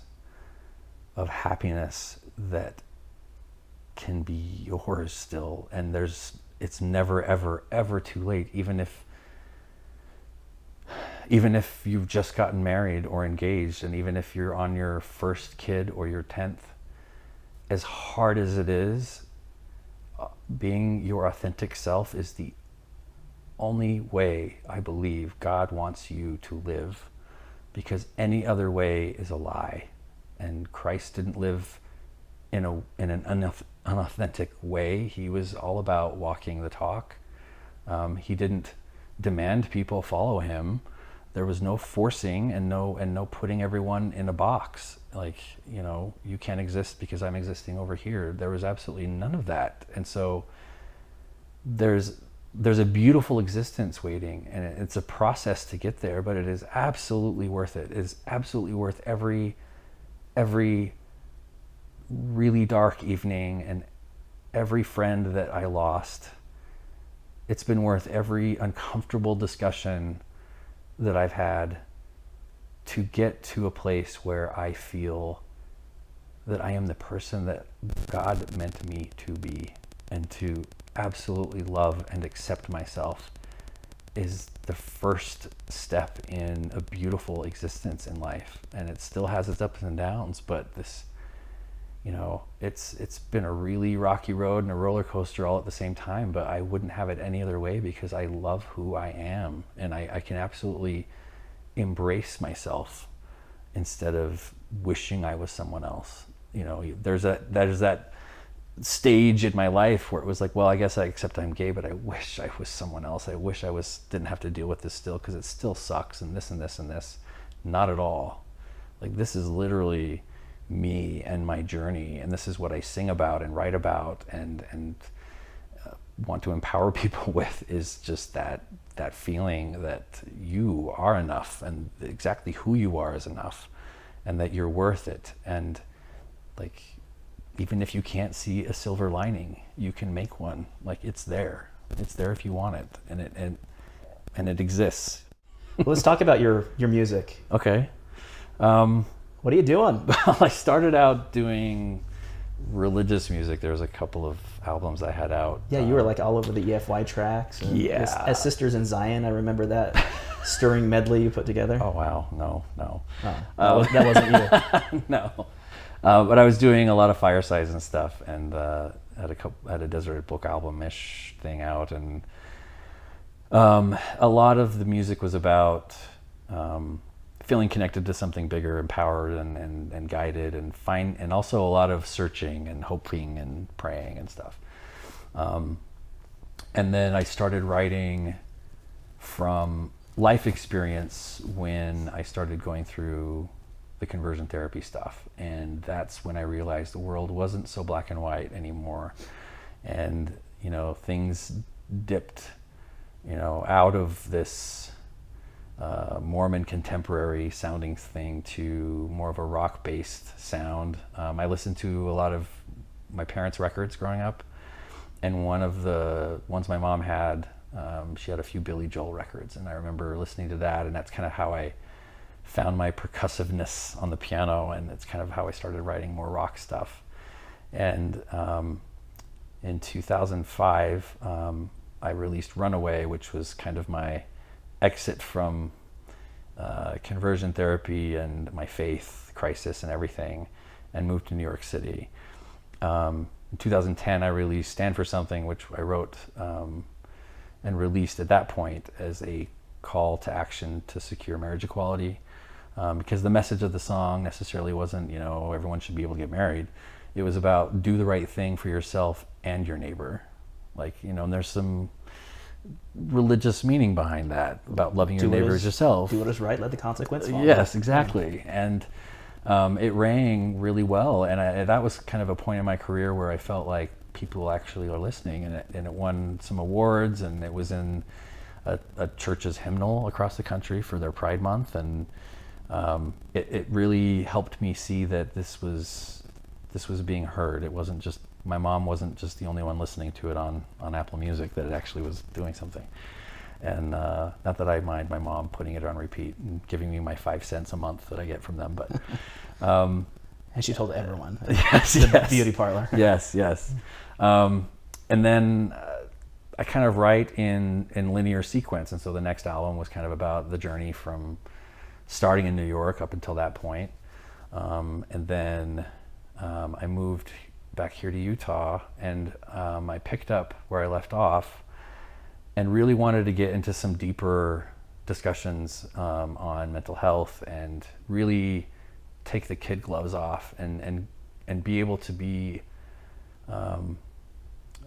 S2: of happiness that can be yours still, and it's never ever ever too late, even if you've just gotten married or engaged, and even if you're on your first kid or your 10th. As hard as it is, being your authentic self is the only way I believe God wants you to live, because any other way is a lie, and Christ didn't live in an unauthentic way. He was all about walking the talk. He didn't demand people follow him. There was no forcing and no putting everyone in a box. Like, you can't exist because I'm existing over here. There was absolutely none of that. And so there's a beautiful existence waiting, and it's a process to get there, but it is absolutely worth it. It is absolutely worth every really dark evening and every friend that I lost. It's been worth every uncomfortable discussion that I've had to get to a place where I feel that I am the person that God meant me to be, and to absolutely love and accept myself is the first step in a beautiful existence in life. And it still has its ups and downs, but this, it's been a really rocky road and a roller coaster all at the same time, but I wouldn't have it any other way, because I love who I am, and I can absolutely embrace myself instead of wishing I was someone else. There's that stage in my life where it was like, well, I guess I accept I'm gay, but I wish I was someone else. I wish I didn't have to deal with this still, because it still sucks, and this and this and this. Not at all. Like, this is literally me and my journey, and this is what I sing about and write about and want to empower people with, is just that feeling that you are enough, and exactly who you are is enough, and that you're worth it. And like, even if you can't see a silver lining, you can make one. Like, it's there if you want it, and it exists.
S1: Well, let's talk about your music.
S2: Okay.
S1: What are you doing?
S2: Well, I started out doing religious music. There was a couple of albums I had out.
S1: Yeah, you were like all over the EFY tracks. And
S2: yeah.
S1: As Sisters in Zion, I remember that stirring medley you put together.
S2: Oh, wow. No.
S1: Oh, that wasn't you.
S2: No. But I was doing a lot of firesides and stuff, and had a Desert Book album-ish thing out, and a lot of the music was about feeling connected to something bigger, empowered and guided, and also a lot of searching and hoping and praying and stuff. And then I started writing from life experience when I started going through the conversion therapy stuff, and that's when I realized the world wasn't so black and white anymore, and things dipped out of this Mormon contemporary sounding thing to more of a rock-based sound. I listened to a lot of my parents' records growing up, and one of the ones my mom had, she had a few Billy Joel records, and I remember listening to that, and that's kind of how I found my percussiveness on the piano, and it's kind of how I started writing more rock stuff. And in 2005, I released Runaway, which was kind of my exit from conversion therapy and my faith crisis and everything, and moved to New York City. In 2010, I released Stand for Something, which I wrote and released at that point as a call to action to secure marriage equality, because the message of the song necessarily wasn't, everyone should be able to get married. It was about do the right thing for yourself and your neighbor. And there's some religious meaning behind that, about loving your neighbor as yourself.
S1: Do what is right, let the consequence follow.
S2: Yes, exactly. And It rang really well, and that was kind of a point in my career where I felt like people actually are listening, and it won some awards, and it was in a church's hymnal across the country for their Pride Month, and it really helped me see that this was being heard. It wasn't just, my mom wasn't just the only one listening to it on Apple Music, that it actually was doing something. And not that I mind my mom putting it on repeat and giving me my 5 cents a month that I get from them, but
S1: and she told everyone.
S2: Yes,
S1: the
S2: yes.
S1: beauty parlor.
S2: Yes. And then I kind of write in linear sequence, and so the next album was kind of about the journey from starting in New York up until that point. And then I moved back here to Utah, and I picked up where I left off, and really wanted to get into some deeper discussions on mental health, and really take the kid gloves off, and be able to be, I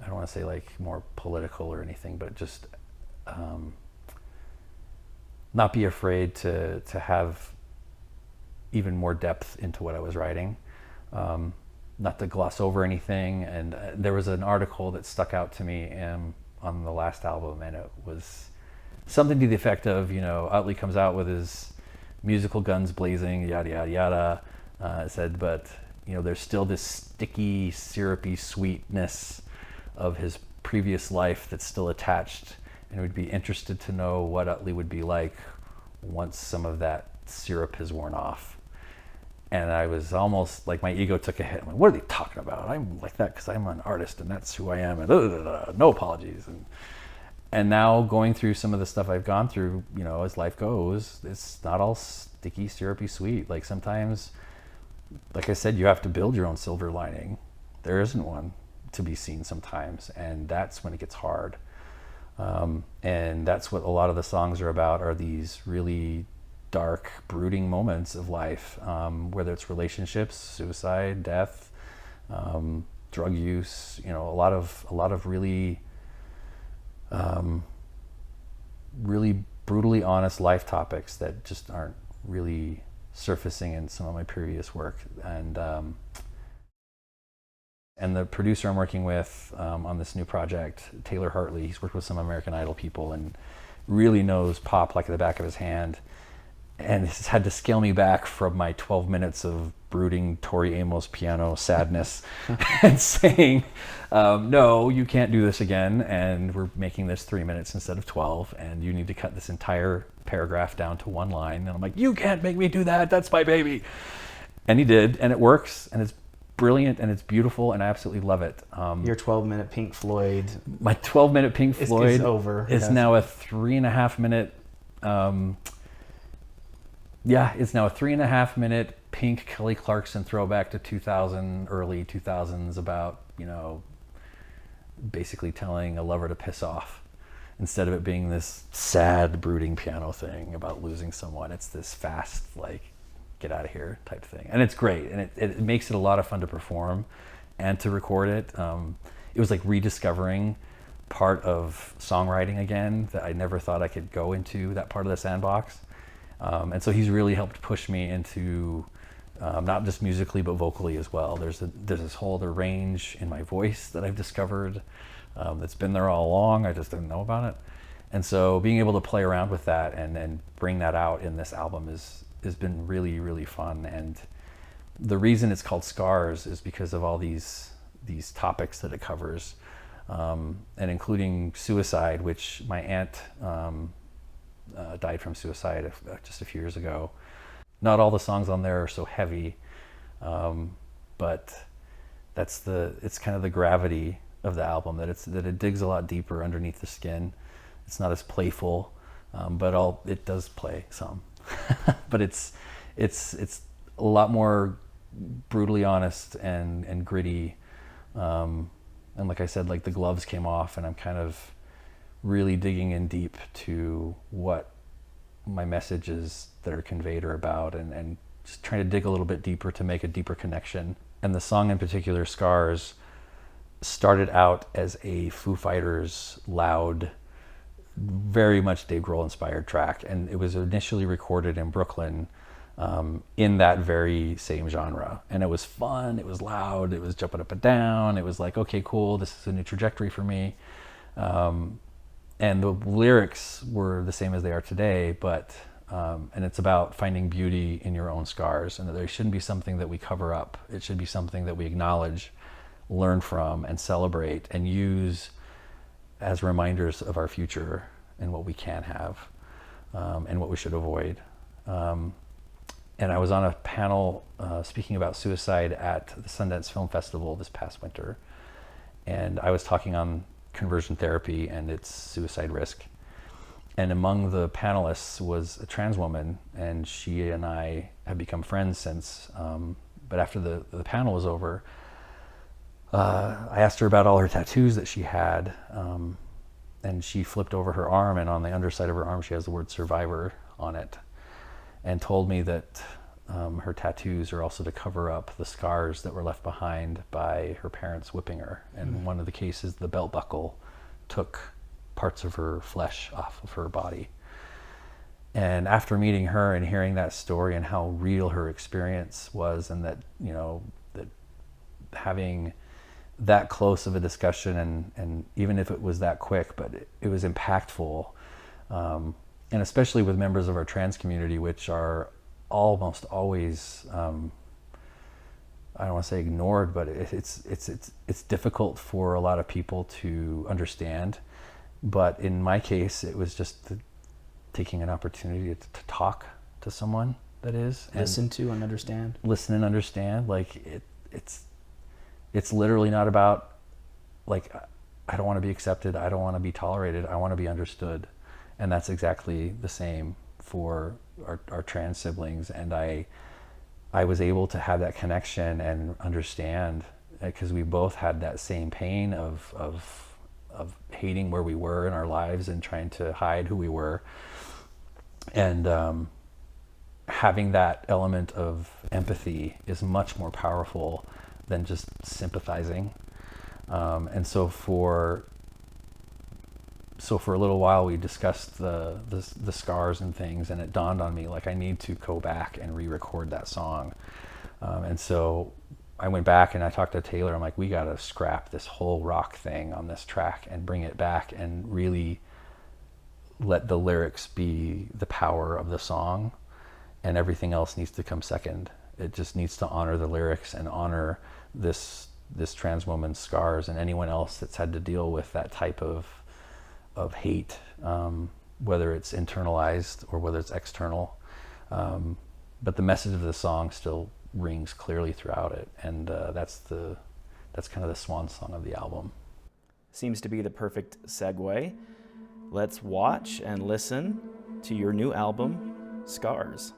S2: don't want to say like more political or anything, but just not be afraid to have even more depth into what I was writing, not to gloss over anything. And there was an article that stuck out to me on the last album, and it was something to the effect of, Utley comes out with his musical guns blazing, yada, yada, yada. It said, but, there's still this sticky, syrupy sweetness of his previous life that's still attached, and we'd be interested to know what Utley would be like once some of that syrup has worn off. And I was almost like, my ego took a hit. I'm like, what are they talking about? I'm like that because I'm an artist and that's who I am, and no apologies. And now going through some of the stuff I've gone through, as life goes, it's not all sticky, syrupy sweet. Like sometimes, like I said, you have to build your own silver lining. There isn't one to be seen sometimes, and that's when it gets hard. And that's what a lot of the songs are about, are these really dark, brooding moments of life, whether it's relationships, suicide, death, drug use, a lot of really really brutally honest life topics that just aren't really surfacing in some of my previous work. And the producer I'm working with on this new project, Taylor Hartley, he's worked with some American Idol people and really knows pop like the back of his hand, and has had to scale me back from my 12 minutes of brooding Tori Amos piano sadness and saying, no, you can't do this again, and we're making this 3 minutes instead of 12, and you need to cut this entire paragraph down to one line. And I'm like, you can't make me do that, that's my baby. And he did, and it works, and it's brilliant, and it's beautiful, and I absolutely love it.
S1: Your 12-minute Pink Floyd.
S2: My 12-minute Pink Floyd
S1: is over.
S2: It's now a 3.5 minute. It's now a 3.5 minute Pink Kelly Clarkson throwback to 2000, early 2000s, about, basically telling a lover to piss off, instead of it being this sad, brooding piano thing about losing someone. It's this fast, like, get out of here type thing. And it's great, and it makes it a lot of fun to perform and to record it. It was like rediscovering part of songwriting again that I never thought I could go into, that part of the sandbox. And so he's really helped push me into not just musically but vocally as well. There's this whole other range in my voice that I've discovered that's been there all along. I just didn't know about it. And so being able to play around with that and bring that out in this album has been really, really fun. And the reason it's called Scars is because of all these topics that it covers, and including suicide, which my aunt died from suicide just a few years ago. Not all the songs on there are so heavy, but it's kind of the gravity of the album, that it digs a lot deeper underneath the skin. It's not as playful, but it does play some, but it's a lot more brutally honest and gritty. And like I said, like the gloves came off, and I'm kind of really digging in deep to what my messages that are conveyed are about, and just trying to dig a little bit deeper to make a deeper connection. And the song in particular, Scars, started out as a Foo Fighters loud, very much Dave Grohl inspired track, and it was initially recorded in Brooklyn in that very same genre. And it was fun, it was loud, it was jumping up and down, it was like, okay, cool, this is a new trajectory for me. And the lyrics were the same as they are today, but and it's about finding beauty in your own scars, and that there shouldn't be something that we cover up. It should be something that we acknowledge, learn from, and celebrate, and use as reminders of our future and what we can have, and what we should avoid. And I was on a panel speaking about suicide at the Sundance Film Festival this past winter, and I was talking on conversion therapy and its suicide risk. And among the panelists was a trans woman, and she and I have become friends since. But after the panel was over, I asked her about all her tattoos that she had, and she flipped over her arm, and on the underside of her arm she has the word survivor on it, and told me that her tattoos are also to cover up the scars that were left behind by her parents whipping her. And in one of the cases, the belt buckle took parts of her flesh off of her body. And after meeting her and hearing that story and how real her experience was, and that, you know, that having that close of a discussion, and even if it was that quick, but it was impactful, and especially with members of our trans community, which are almost always, I don't want to say ignored, but it's difficult for a lot of people to understand. But in my case, it was just taking an opportunity to talk to someone that is.
S1: Listen to and understand.
S2: Listen and understand. Like it's literally not about, like, I don't want to be accepted, I don't want to be tolerated, I want to be understood. And that's exactly the same for our trans siblings. And I was able to have that connection and understand, because we both had that same pain of hating where we were in our lives and trying to hide who we were. And having that element of empathy is much more powerful than just sympathizing. And so for a little while we discussed the scars and things, and it dawned on me, like, I need to go back and re-record that song. And so I went back and I talked to Taylor. I'm like, we got to scrap this whole rock thing on this track and bring it back and really let the lyrics be the power of the song, and everything else needs to come second. It just needs to honor the lyrics and honor this trans woman's scars, and anyone else that's had to deal with that type of hate, whether it's internalized or whether it's external. But the message of the song still rings clearly throughout it, and that's kind of the swan song of the album.
S1: Seems to be the perfect segue. Let's watch and listen to your new album, Scars.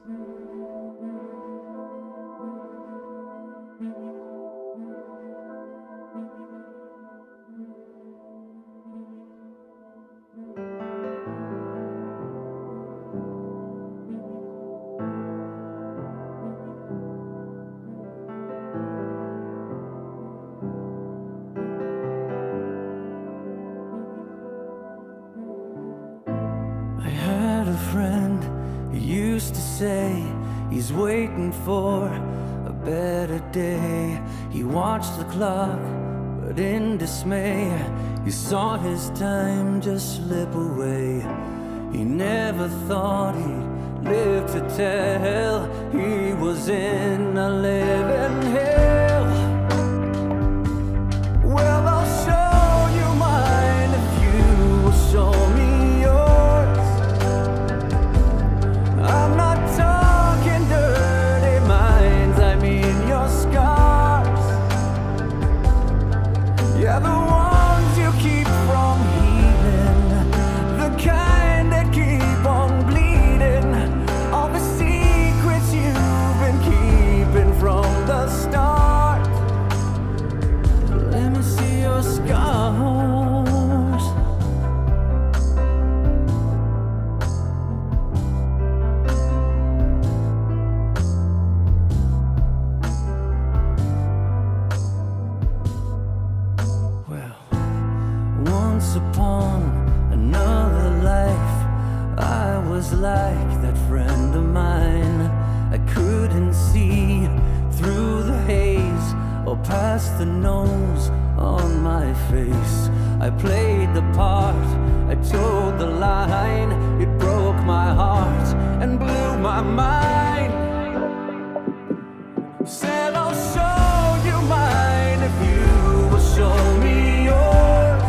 S3: He's waiting for a better day. He watched the clock, but in dismay, he saw his time just slip away. He never thought he'd live to tell he was in a living hell. Well, I'll show you mine if you will show me yours. I'm not talking dirty minds, I mean your scars. Yeah, the ones you keep from healing, the kind that keep on bleeding, all the secrets you've been keeping from the start. Let me see your scars. Once upon another life, I was like that friend of mine. I couldn't see through the haze or past the nose on my face. I played the part, I told the line. It broke my heart and blew my mind. Said I'll show you mine if you will show me yours.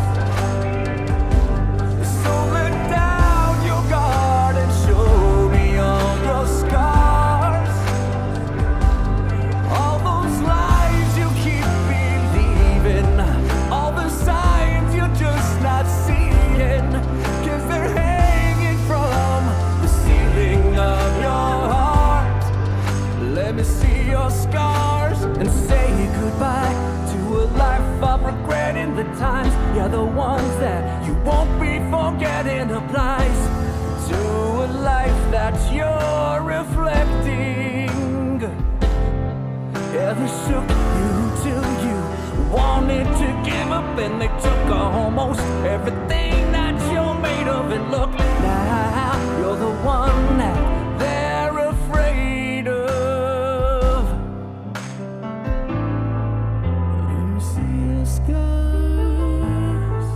S3: So let down your guard and show me all your scars. All those lies you keep believing, all the signs you're just not seeing, 'cause they're hanging from the ceiling of your heart. Let me see your scars and say goodbye to a life of regretting the times. Yeah, the ones that you won't be forgetting applies to a life that you're reflecting. Yeah, they shook you till you wanted to give up, and they took almost everything that you're made of. And look, now you're the one that they're afraid of. You see your scars.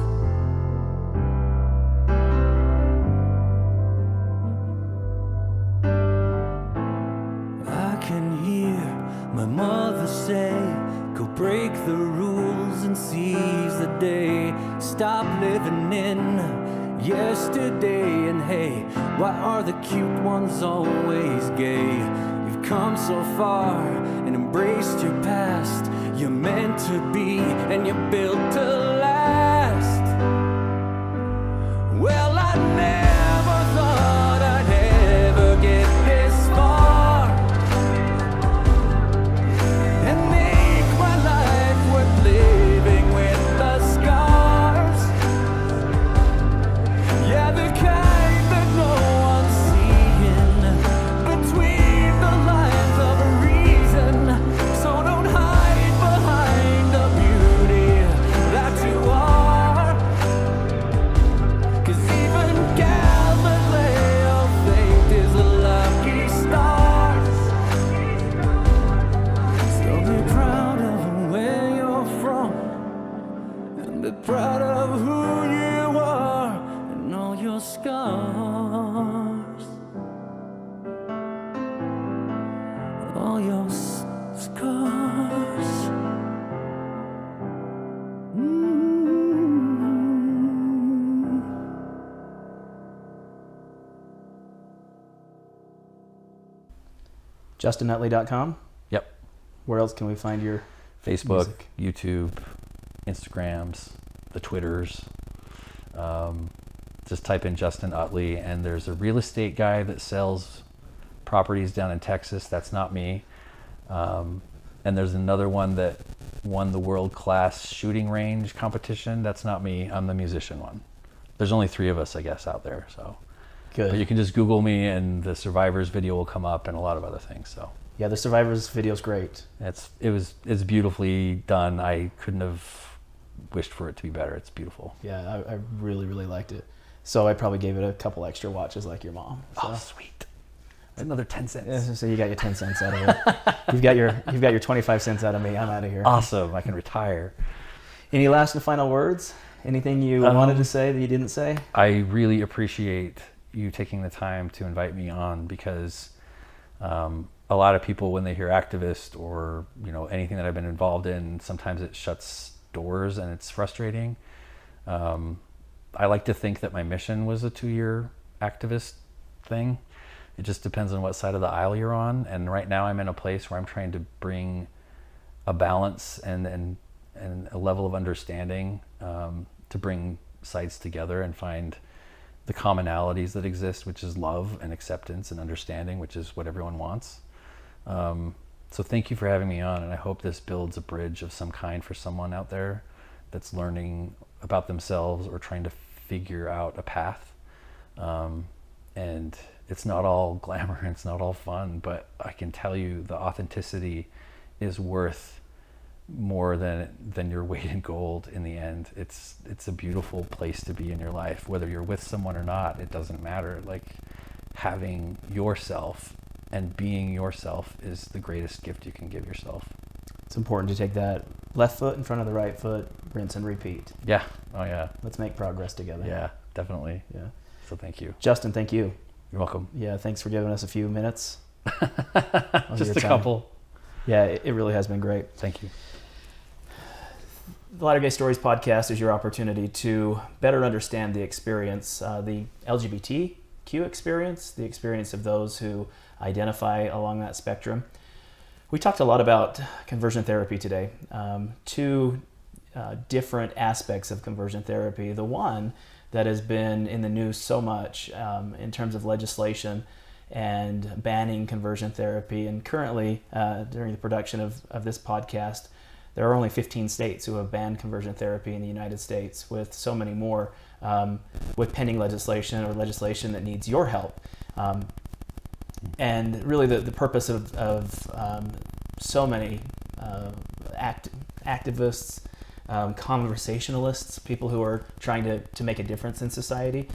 S3: I can hear my mother say, go break the rules and seize the day. Stop living in yesterday. And hey, why are the cute ones always gay? You've come so far and embraced your past. You're meant to be and you're built to last. Well, I never thought I'd ever get this far and make my life worth living with the scars. Yeah, the kind that no one's seeing between the lines of a reason. So don't hide behind the beauty that you are, 'cause even Galileo thanked his lucky stars. So be proud of where you're from, and be proud of who you are, and all your scars. All your scars.
S1: JustinUtley.com.
S2: Yep.
S1: Where else can we find your
S2: Facebook,
S1: music?
S2: YouTube, Instagrams, the Twitters. Just type in Justin Utley, and there's a real estate guy that sells properties down in Texas. That's not me. And there's another one that won the world-class shooting range competition. That's not me. I'm the musician one. There's only 3 of us, I guess, out there. So,
S1: Good.
S2: but you can just Google me, and the Survivors video will come up, and a lot of other things. So.
S1: Yeah, the Survivors video's great.
S2: It's beautifully done. I couldn't have wished for it to be better. It's beautiful.
S1: Yeah, I really, really liked it. So I probably gave it a couple extra watches like your mom. So.
S2: Oh, sweet. That's another 10 cents.
S1: Yeah, so you got your 10 cents out of it. You've got your 25 cents out of me. I'm out of here.
S2: Awesome. I can retire.
S1: Any last and final words? Anything you wanted to say that you didn't say?
S2: I really appreciate you taking the time to invite me on, because a lot of people, when they hear activist or anything that I've been involved in, sometimes it shuts doors and it's frustrating. I like to think that my mission was a 2-year activist thing. It just depends on what side of the aisle you're on. And right now I'm in a place where I'm trying to bring a balance and a level of understanding to bring sides together and find the commonalities that exist, which is love and acceptance and understanding, which is what everyone wants. So thank you for having me on, and I hope this builds a bridge of some kind for someone out there that's learning about themselves or trying to figure out a path. And it's not all glamour, it's not all fun, but I can tell you the authenticity is worth more than your weight in gold in the end. It's a beautiful place to be in your life, whether you're with someone or not. It doesn't matter. Like, having yourself and being yourself is the greatest gift you can give yourself.
S1: It's important to take that left foot in front of the right foot, rinse and repeat.
S2: Yeah. Oh yeah.
S1: Let's make progress together.
S2: Yeah, definitely.
S1: Yeah.
S2: So thank you.
S1: Justin, thank you.
S2: You're welcome.
S1: Yeah, thanks for giving us a few minutes.
S2: Just a couple.
S1: Yeah, it really has been great.
S2: Thank you.
S1: The Latter Gay Stories podcast is your opportunity to better understand the experience, the LGBTQ experience, the experience of those who identify along that spectrum. We talked a lot about conversion therapy today. Two different aspects of conversion therapy. The one that has been in the news so much in terms of legislation and banning conversion therapy. And currently, during the production of this podcast, there are only 15 states who have banned conversion therapy in the United States, with so many more with pending legislation or legislation that needs your help. And really the purpose of so many activists, conversationalists, people who are trying to make a difference in society,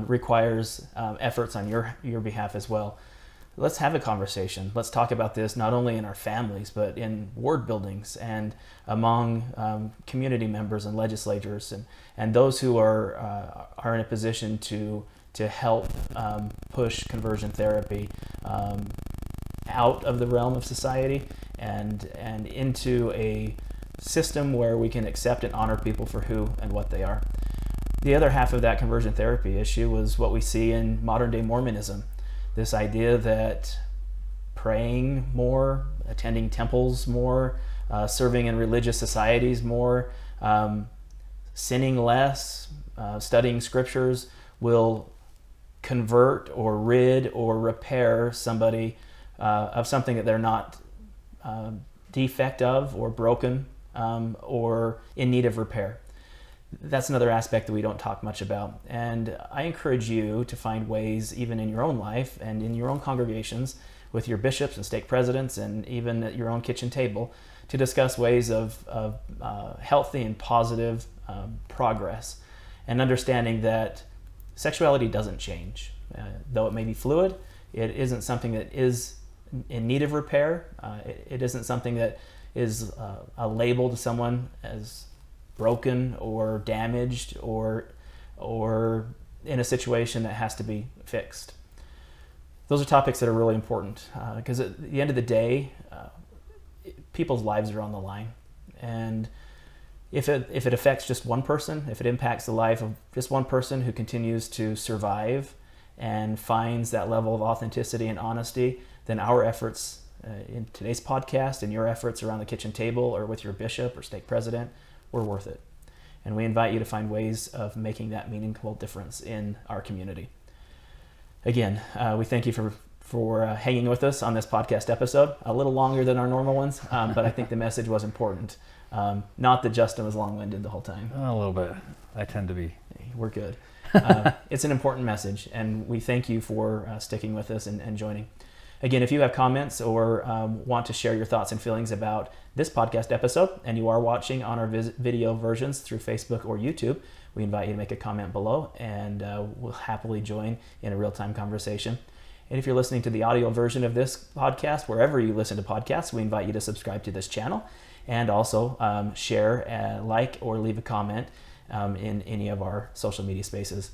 S1: requires efforts on your behalf as well. Let's have a conversation. Let's talk about this not only in our families, but in ward buildings and among community members and legislators and those who are in a position to help push conversion therapy out of the realm of society and into a system where we can accept and honor people for who and what they are. The other half of that conversion therapy issue was what we see in modern day Mormonism. This idea that praying more, attending temples more, serving in religious societies more, sinning less, studying scriptures will convert or rid or repair somebody of something that they're not defect of or broken or in need of repair. That's another aspect that we don't talk much about. And I encourage you to find ways, even in your own life and in your own congregations, with your bishops and stake presidents and even at your own kitchen table, to discuss ways of healthy and positive progress, and understanding that sexuality doesn't change. Though it may be fluid, it isn't something that is in need of repair. It isn't something that is a label to someone as broken or damaged or in a situation that has to be fixed. Those are topics that are really important because at the end of the day, people's lives are on the line. And if it affects just one person, if it impacts the life of just one person who continues to survive and finds that level of authenticity and honesty, then our efforts in today's podcast and your efforts around the kitchen table or with your bishop or stake president were worth it. And we invite you to find ways of making that meaningful difference in our community. Again, we thank you for hanging with us on this podcast episode. A little longer than our normal ones, but I think the message was important. Not that Justin was long-winded the whole time.
S2: A little bit. I tend to be.
S1: We're good. It's an important message, and we thank you for sticking with us and joining. Again, if you have comments or want to share your thoughts and feelings about this podcast episode, and you are watching on our video versions through Facebook or YouTube, we invite you to make a comment below, and we'll happily join in a real-time conversation. And if you're listening to the audio version of this podcast, wherever you listen to podcasts, we invite you to subscribe to this channel and also share, like, or leave a comment in any of our social media spaces.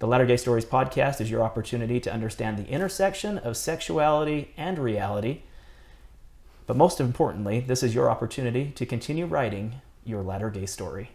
S1: The Latter Gay Stories podcast is your opportunity to understand the intersection of sexuality and reality. But most importantly, this is your opportunity to continue writing your Latter Gay story.